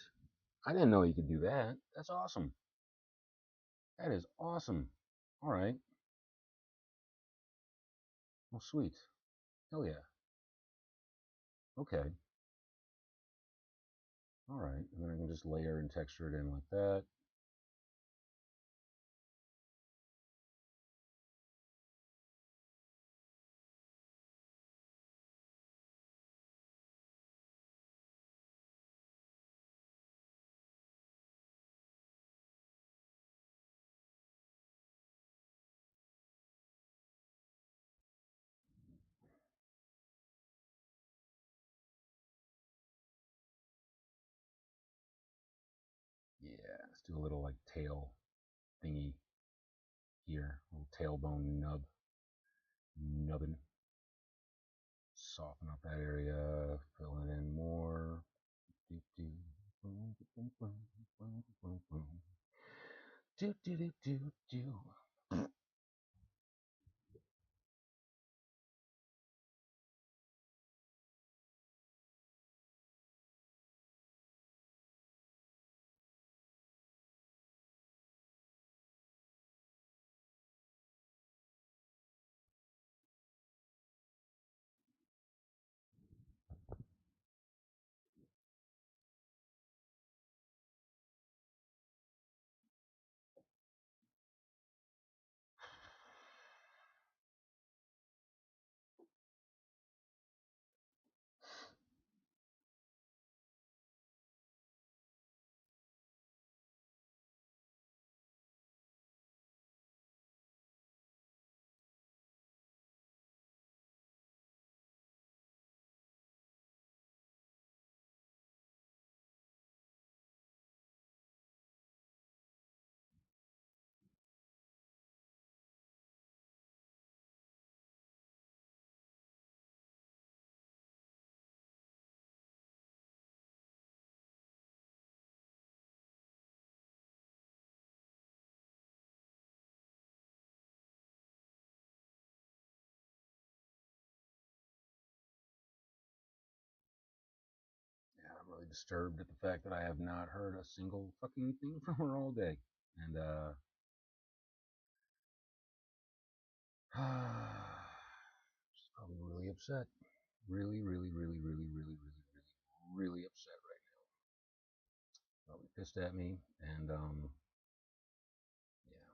S1: I didn't know you could do that. That's awesome. That is awesome. All right. Well, sweet. Hell yeah. Okay. All right. And then I can just layer and texture it in like that. Yeah. Let's do a little like tail thingy here. A little tailbone nubbin. Soften up that area. Fill it in more. Do do. Boom, boom, boom, boom, boom, boom. Do do do do do. Yeah, I'm really disturbed at the fact that I have not heard a single fucking thing from her all day. And she's probably really upset. Really, really, really, really, really, really, really, really upset right now. Probably pissed at me, and yeah.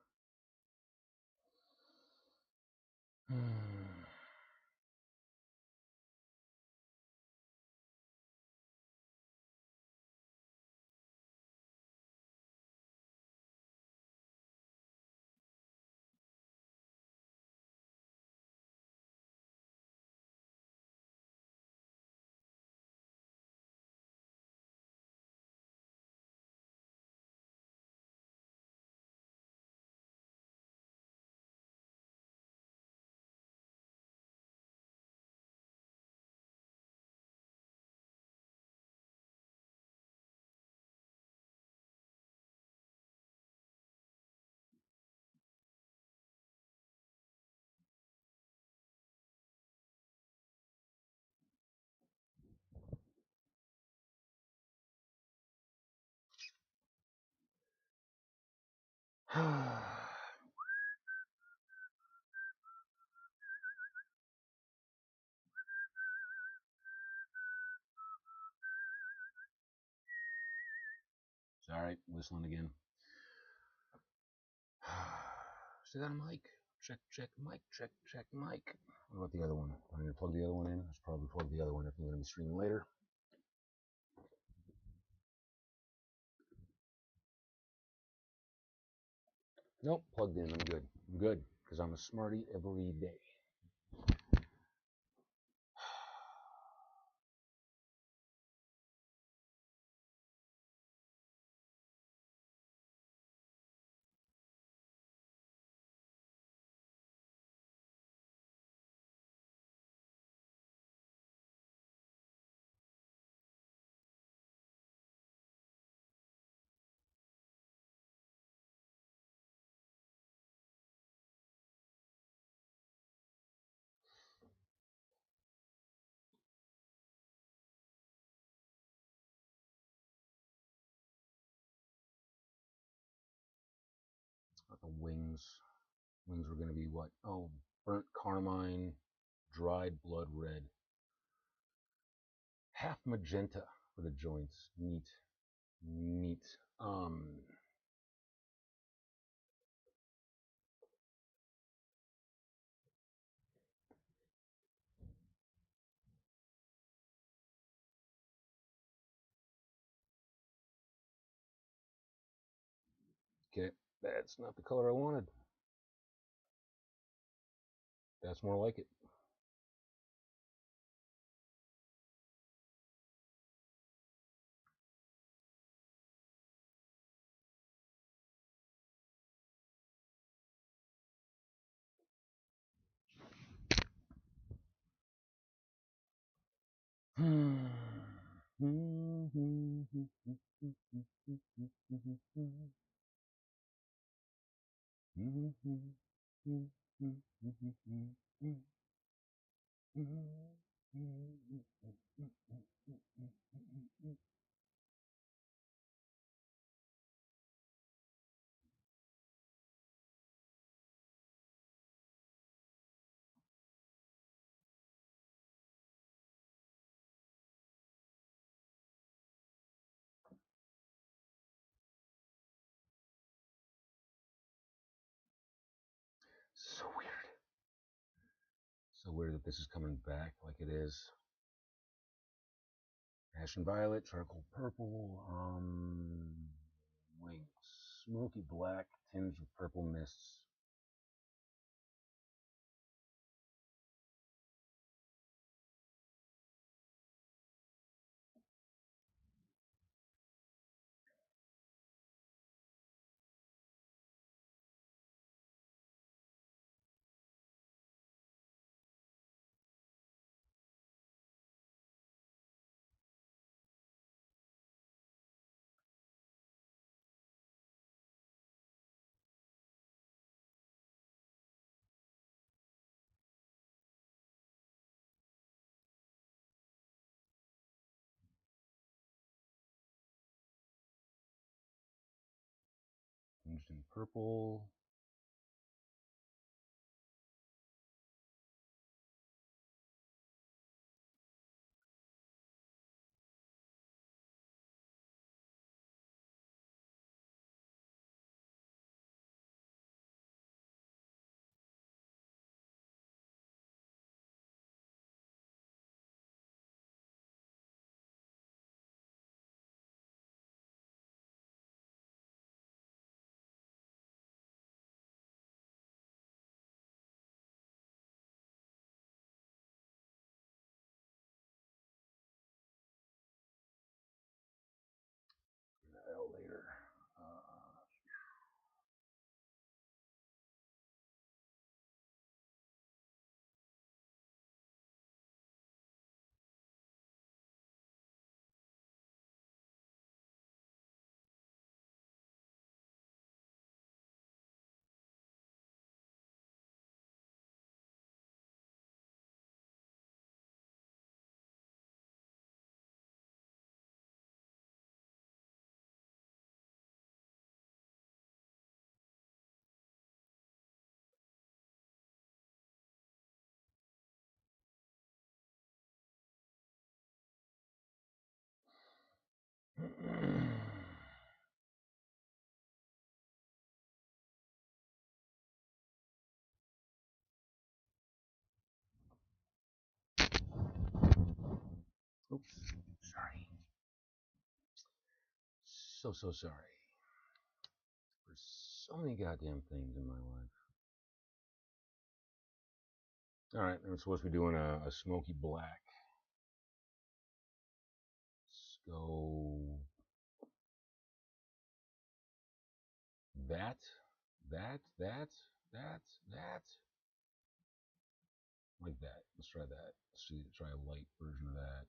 S1: Sorry, whistling again. Still got a mic. Check, check, mic, check, check, mic. What about the other one? I'm going to plug the other one in. I should probably plug the other one if I'm going to be streaming later. Nope, plugged in. I'm good. I'm good because I'm a smarty every day. the wings. Wings were going to be what? Oh, burnt carmine, dried blood red. Half magenta for the joints. Neat. Neat. Okay, that's not the color I wanted. That's more like it. So weird. So weird that this is coming back like it is. Ashen violet, charcoal purple, wings. Smoky black, tinged with purple mists. Tinged in purple. Later. Oops, sorry. So sorry. For so many goddamn things in my life. Alright, I'm supposed to be doing a smoky black. Let's go that. Like that. Let's try that. Let's see, try a light version of that.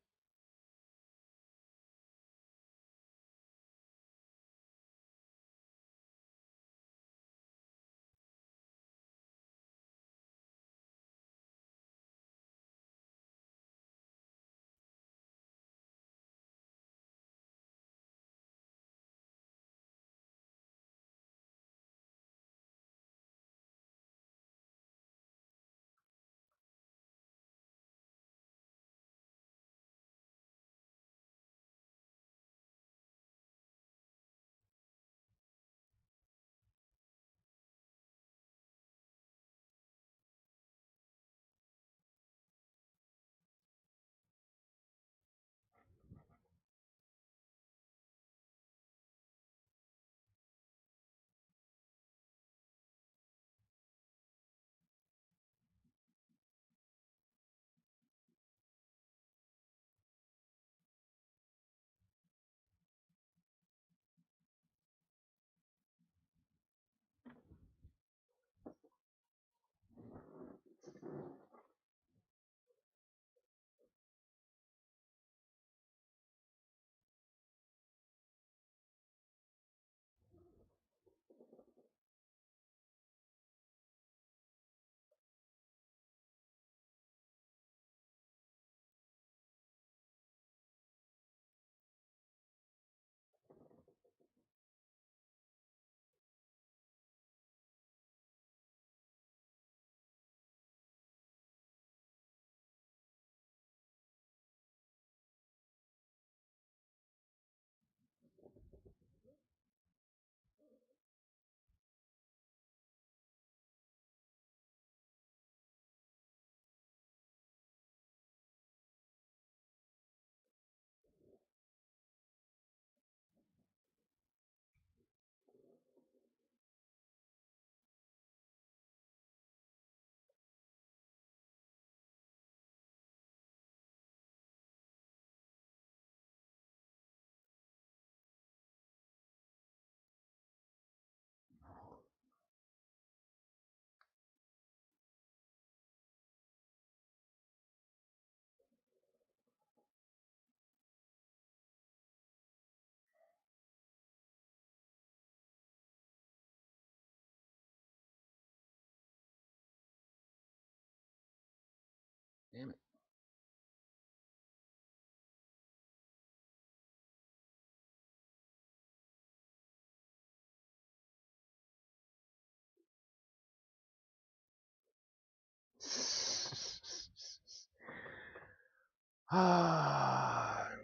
S1: Damn it.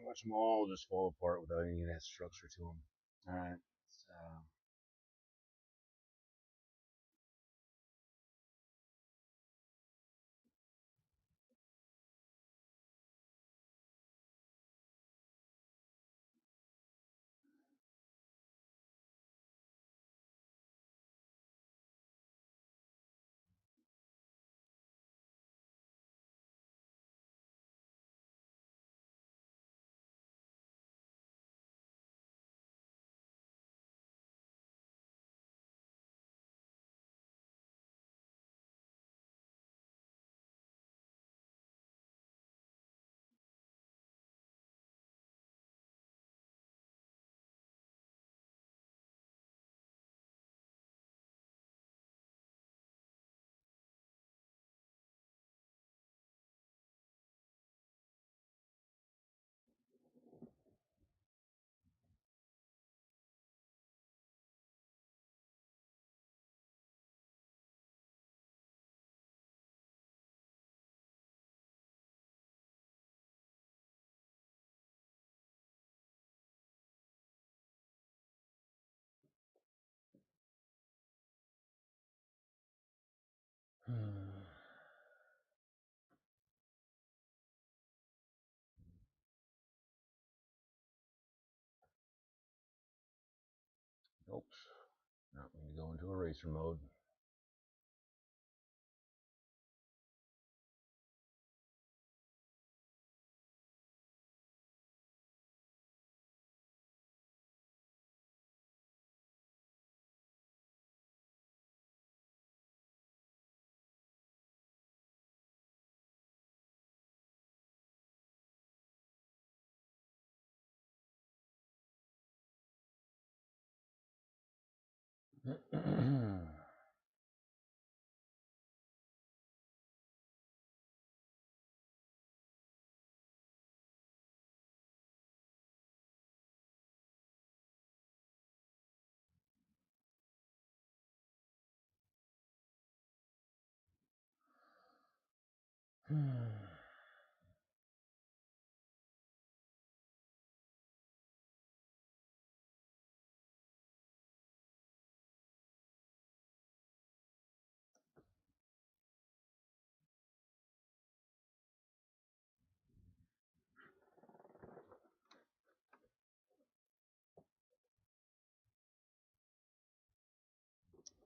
S1: Watch them all just fall apart without any of that structure to them. All right. So. Nope. Not going to go into eraser mode.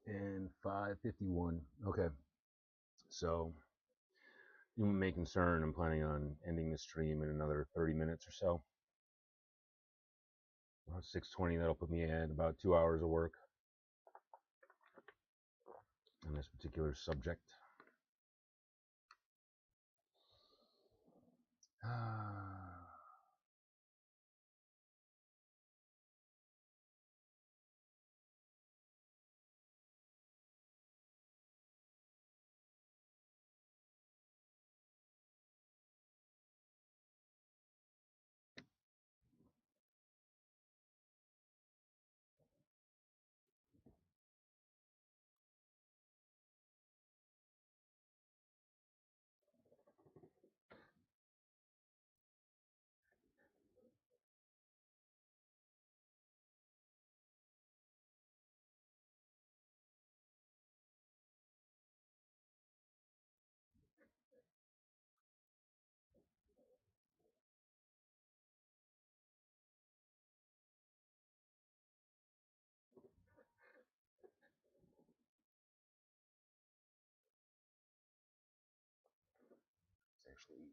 S1: And 5:51. Okay. So, you may concern, I'm planning on ending the stream in another 30 minutes or so. 6:20, that'll put me at about 2 hours of work on this particular subject. It's actually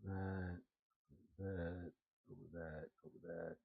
S1: that, that, over that, over that.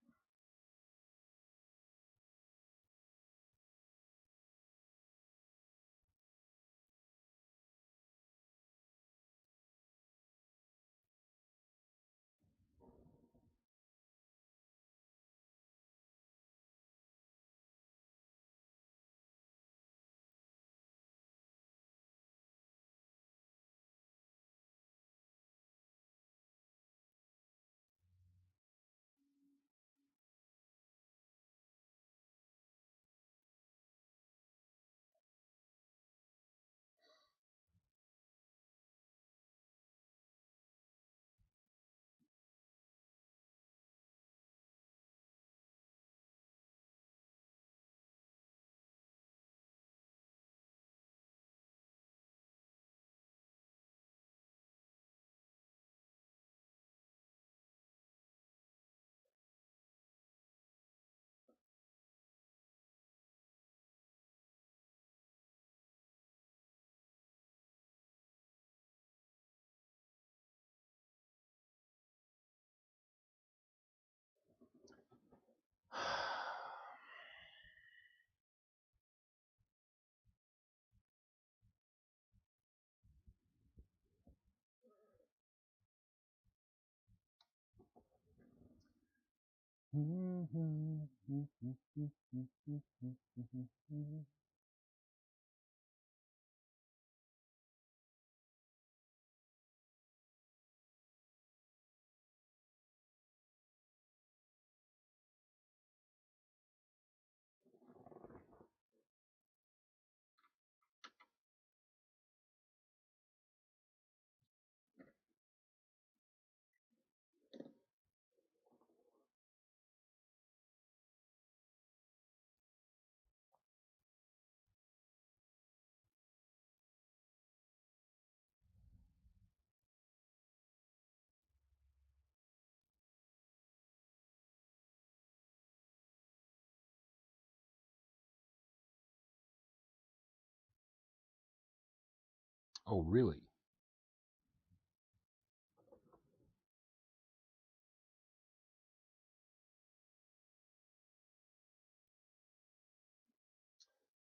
S1: Oh, really?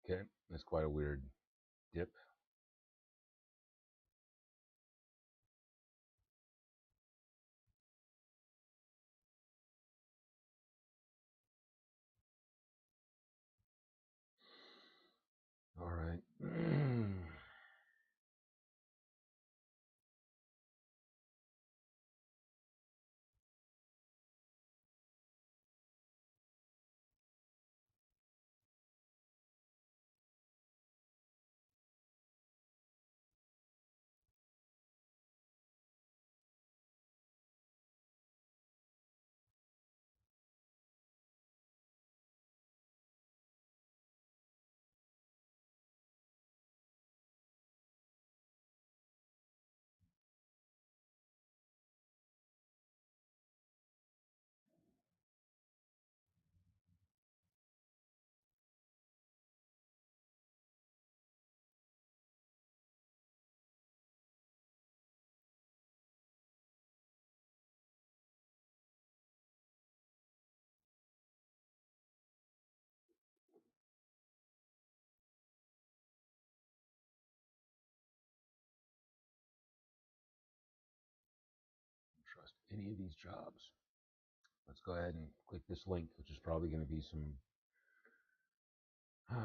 S1: Okay, that's quite a weird dip. All right. any of these jobs. Let's go ahead and click this link, which is probably going to be some. No.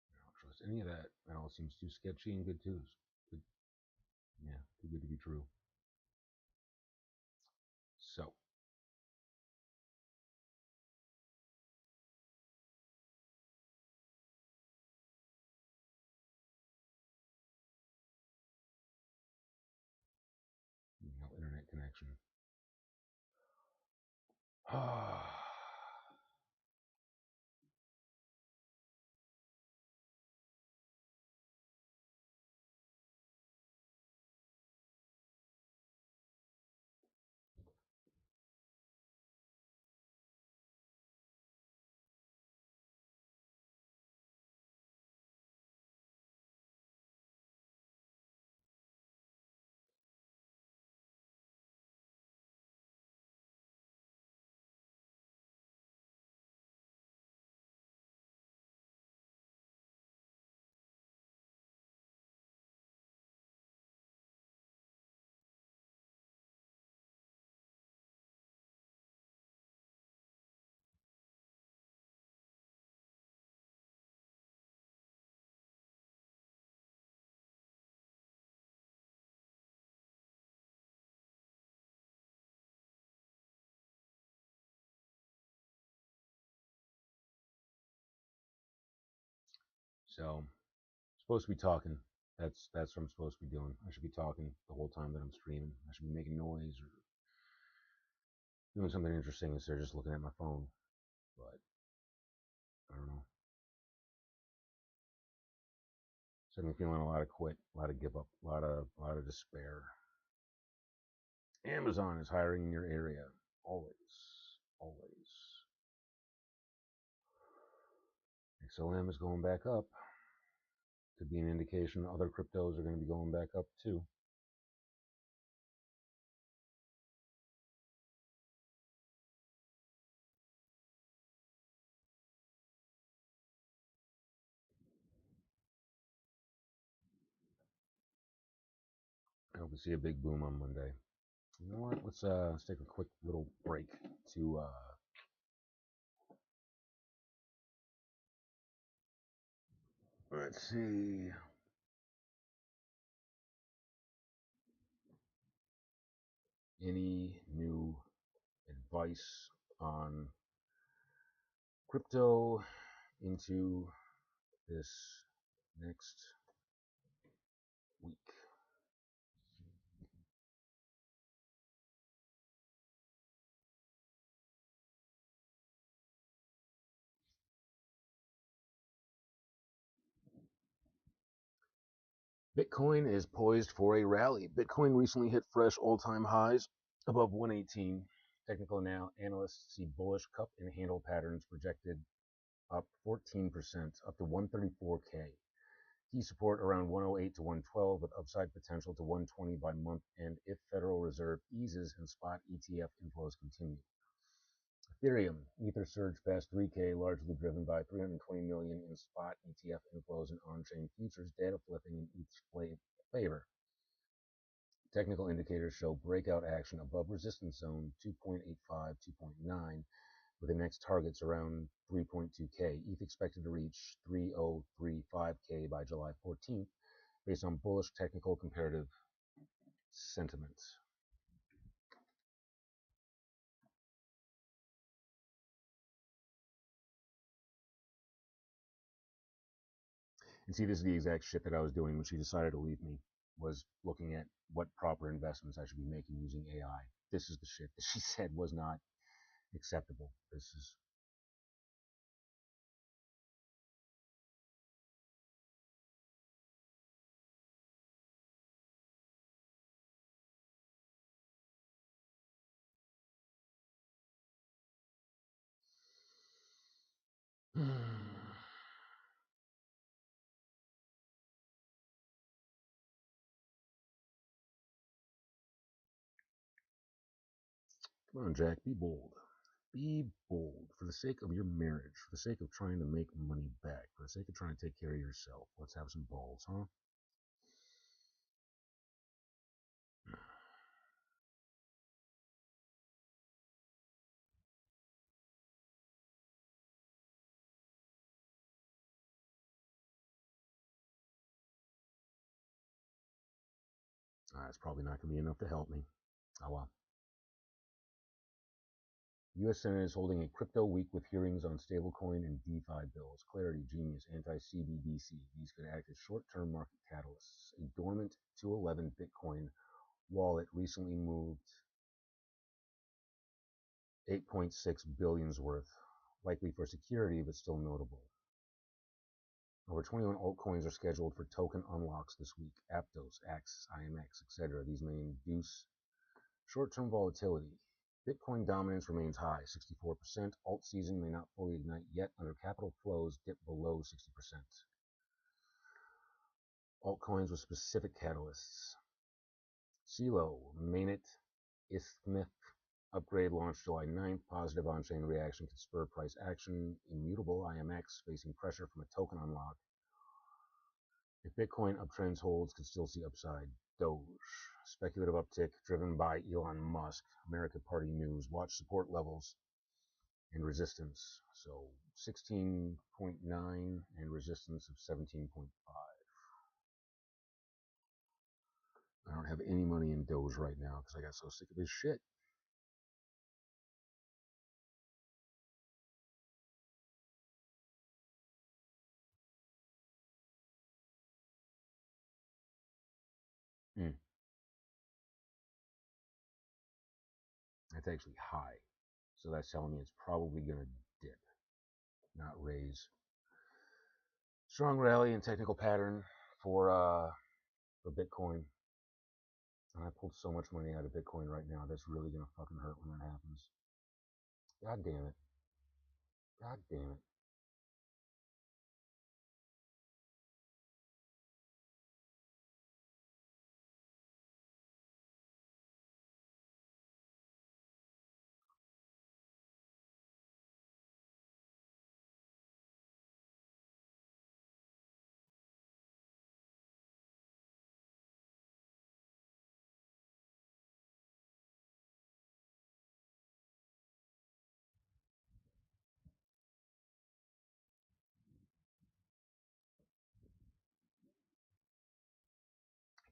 S1: I don't trust any of that. That all seems too sketchy and good too. Good, yeah, too good to be true. So, internet connection. So, supposed to be talking. That's what I'm supposed to be doing. I should be talking the whole time that I'm streaming. I should be making noise or doing something interesting instead of just looking at my phone. But I don't know. So I'm feeling a lot of quit, a lot of give up, a lot of despair. Amazon is hiring in your area. Always. Always. XLM is going back up. Could be an indication other cryptos are going to be going back up too. I hope we see a big boom on Monday. You know what? Let's take a quick little break to let's see. Any new advice on crypto into this next week? Bitcoin is poised for a rally. Bitcoin recently hit fresh all-time highs above 118. Technical analysts see bullish cup and handle patterns projected up 14%, up to 134K. Key support around 108 to 112 with upside potential to 120 by month end if Federal Reserve eases and spot ETF inflows continue. Ethereum, Ether surged past 3K, largely driven by 320 million in spot ETF inflows and on-chain futures, data flipping in each favor. Technical indicators show breakout action above resistance zone 2.85, 2.9, with the next targets around 3.2K. ETH expected to reach 3035K by July 14th, based on bullish technical comparative sentiment. And see, this is the exact shit that I was doing when she decided to leave me, was looking at what proper investments I should be making using AI. This is the shit that she said was not acceptable. This is Come on, Jack, be bold. Be bold for the sake of your marriage, for the sake of trying to make money back, for the sake of trying to take care of yourself. Let's have some balls, huh? It's probably not going to be enough to help me. Oh well. U.S. Senate is holding a crypto week with hearings on stablecoin and DeFi bills. Clarity, Genius, anti-CBDC. These could act as short-term market catalysts. A dormant 211 Bitcoin wallet recently moved 8.6 billion's worth, likely for security, but still notable. Over 21 altcoins are scheduled for token unlocks this week. Aptos, Axis, IMX, etc. These may induce short-term volatility. Bitcoin dominance remains high, 64%. Alt season may not fully ignite yet under capital flows dip below 60%. Altcoins with specific catalysts. CeeLo, Mainnet, Isthmic upgrade launched July 9th. Positive on-chain reaction could spur price action. Immutable, IMX, facing pressure from a token unlock. If Bitcoin uptrends holds, could still see upside. Doge, speculative uptick driven by Elon Musk. America Party news. Watch support levels and resistance. So 16.9 and resistance of 17.5. I don't have any money in Doge right now because I got so sick of this shit. That's actually high. So that's telling me it's probably going to dip, not raise. Strong rally and technical pattern for Bitcoin. And I pulled so much money out of Bitcoin right now. That's really going to fucking hurt when that happens. God damn it. God damn it.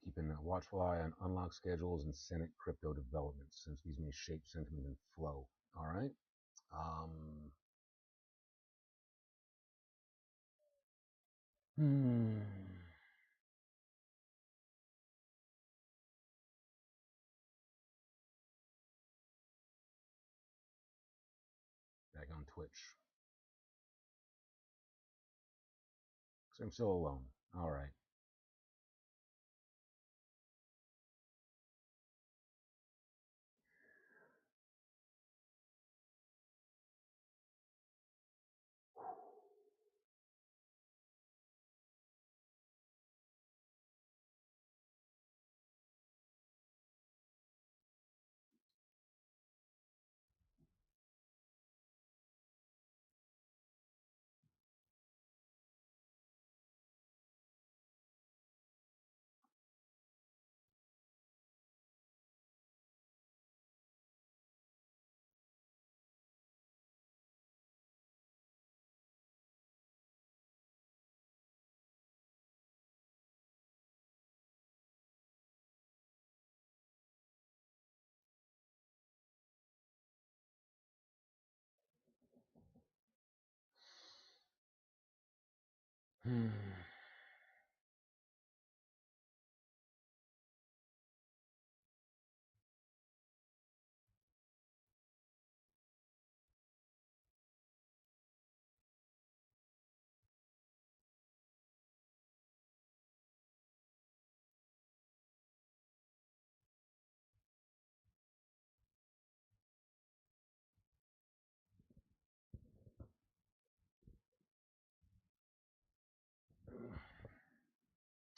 S1: Keeping a watchful eye on unlock schedules and Senate crypto developments, since these may shape sentiment and flow. All right. Hmm. Back on Twitch. Because I'm still alone. All right.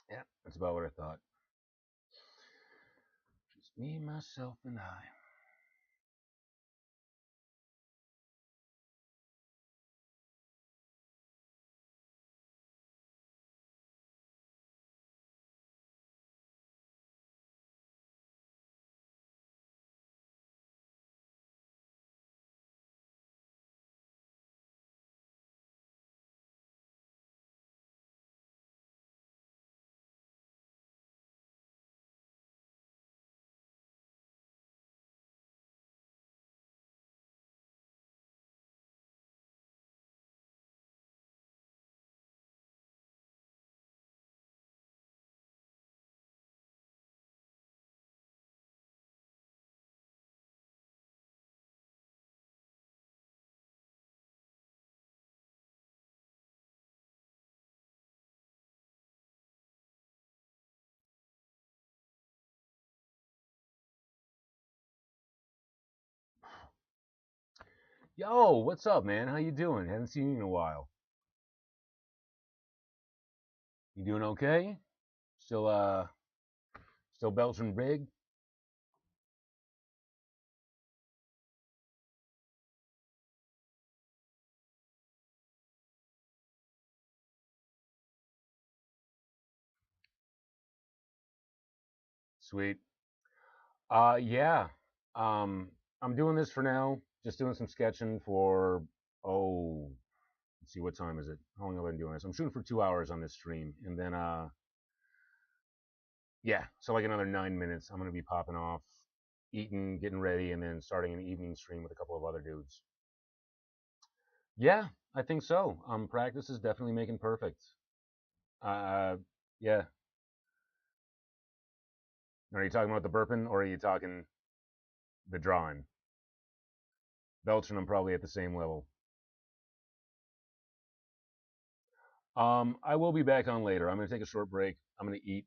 S1: Yeah, that's about what I thought. Just me, myself, and I. Yo, what's up, man? How you doing? Haven't seen you in a while. You doing okay? Still, still belching big? Sweet. Yeah. Um, I'm doing this for now. Just doing some sketching for, oh, let's see, what time is it? How long have I been doing this? I'm shooting for 2 hours on this stream. And then, yeah, so like another 9 minutes, I'm going to be popping off, eating, getting ready, and then starting an evening stream with a couple of other dudes. Yeah, I think so. Practice is definitely making perfect. Yeah. Are you talking about the burping or are you talking the drawing? Belching, I'm probably at the same level. I will be back on later. I'm going to take a short break. I'm going to eat,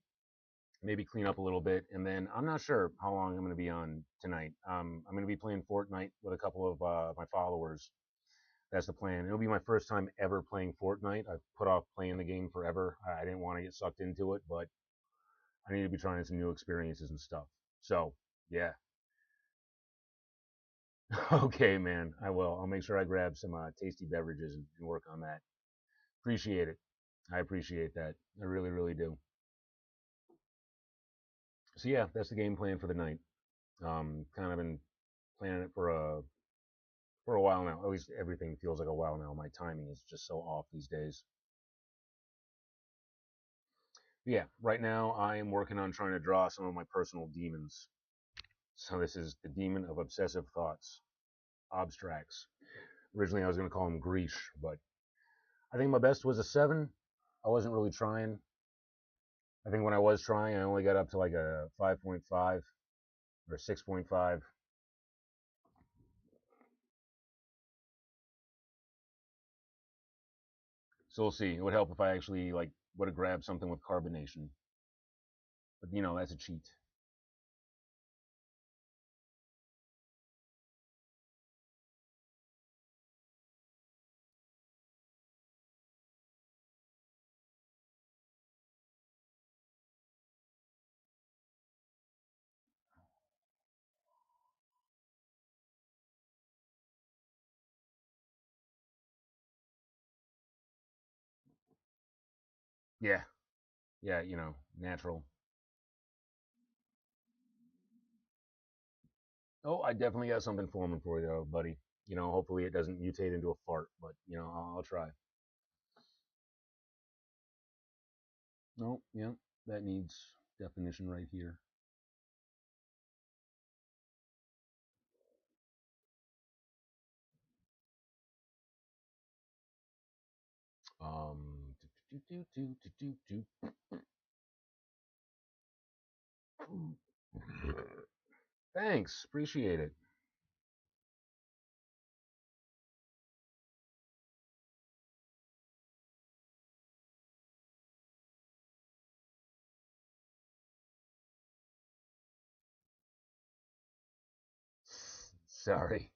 S1: maybe clean up a little bit, and then I'm not sure how long I'm going to be on tonight. I'm going to be playing Fortnite with a couple of my followers. That's the plan. It'll be my first time ever playing Fortnite. I've put off playing the game forever. I didn't want to get sucked into it, but I need to be trying some new experiences and stuff. So, yeah. Okay, man. I will. I'll make sure I grab some tasty beverages and work on that. Appreciate it. I appreciate that. I really, really do. So yeah, that's the game plan for the night. Kind of been planning it for a while now. At least everything feels like a while now. My timing is just so off these days. But yeah, right now I am working on trying to draw some of my personal demons. So this is the demon of obsessive thoughts, abstracts. Originally I was going to call him Grish, but I think my best was a 7. I wasn't really trying. I think when I was trying, I only got up to like a 5.5 or 6.5. So we'll see. It would help if I actually like would have grabbed something with carbonation, but that's a cheat. Yeah, yeah, natural. Oh, I definitely got something forming for you, though, buddy. Hopefully it doesn't mutate into a fart, but I'll try. No, yeah, that needs definition right here. Um, do, do, do, do, do, do, do. Thanks, appreciate it. Sorry,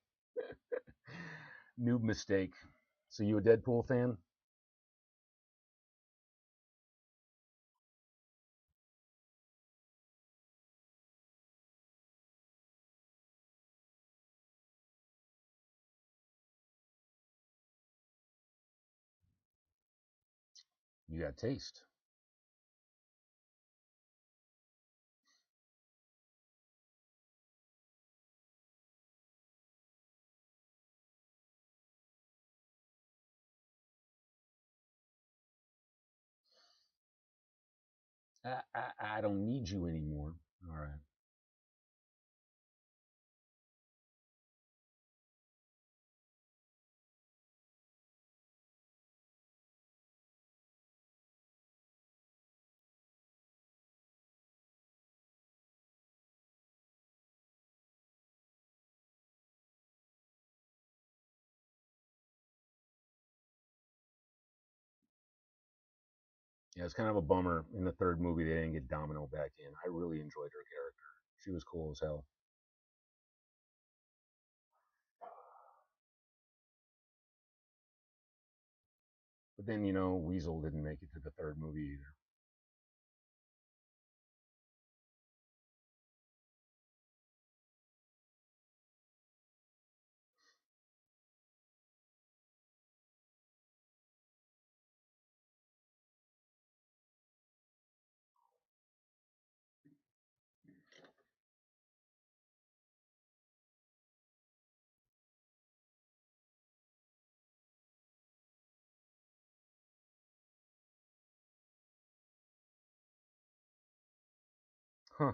S1: noob mistake. So you a Deadpool fan? You got taste. I don't need you anymore. All right. Yeah, it's kind of a bummer in the third movie they didn't get Domino back in. I really enjoyed her character. She was cool as hell. then, Weasel didn't make it to the third movie either. Huh.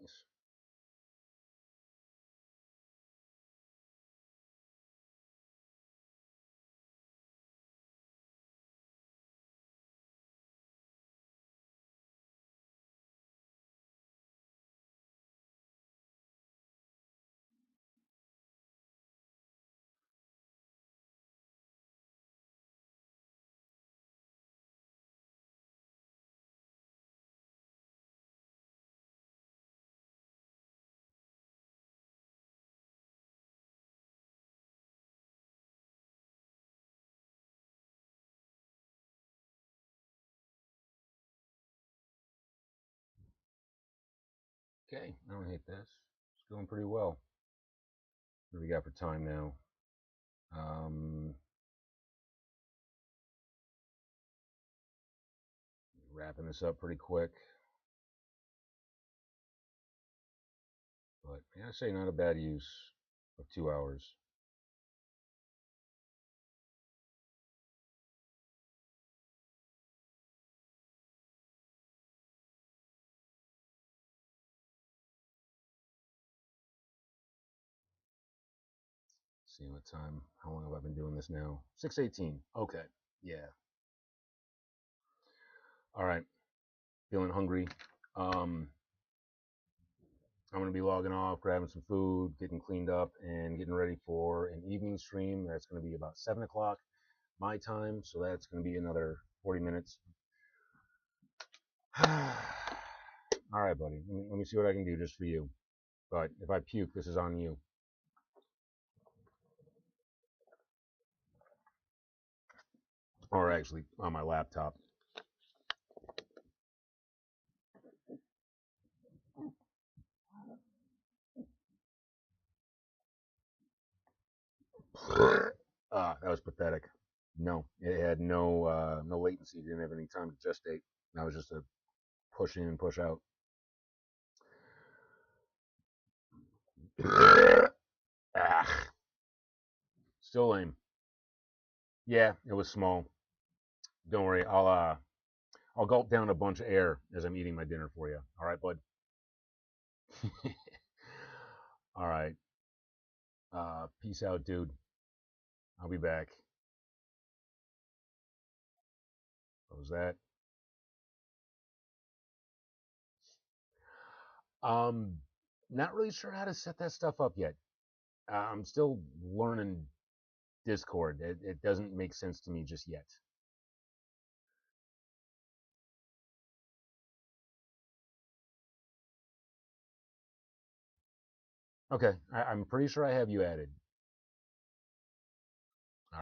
S1: Nice. Okay, I don't hate this. It's going pretty well. What do we got for time now? Wrapping this up pretty quick. But I say not a bad use of 2 hours. See what time. How long have I been doing this now? 6:18. Okay. Yeah. All right. Feeling hungry. I'm gonna be logging off, grabbing some food, getting cleaned up, and getting ready for an evening stream. That's gonna be about 7 o'clock my time, so that's gonna be another 40 minutes. All right, buddy. Let me see what I can do just for you. But if I puke, this is on you. Or actually, on my laptop. That was pathetic. No, it had no latency. Didn't have any time to gestate. That was just a push in and push out. Still lame. Yeah, it was small. Don't worry, I'll gulp down a bunch of air as I'm eating my dinner for you. All right, bud. All right. Peace out, dude. I'll be back. What was that? Um, Not really sure how to set that stuff up yet. I'm still learning Discord. It doesn't make sense to me just yet. Okay, I'm pretty sure I have you added.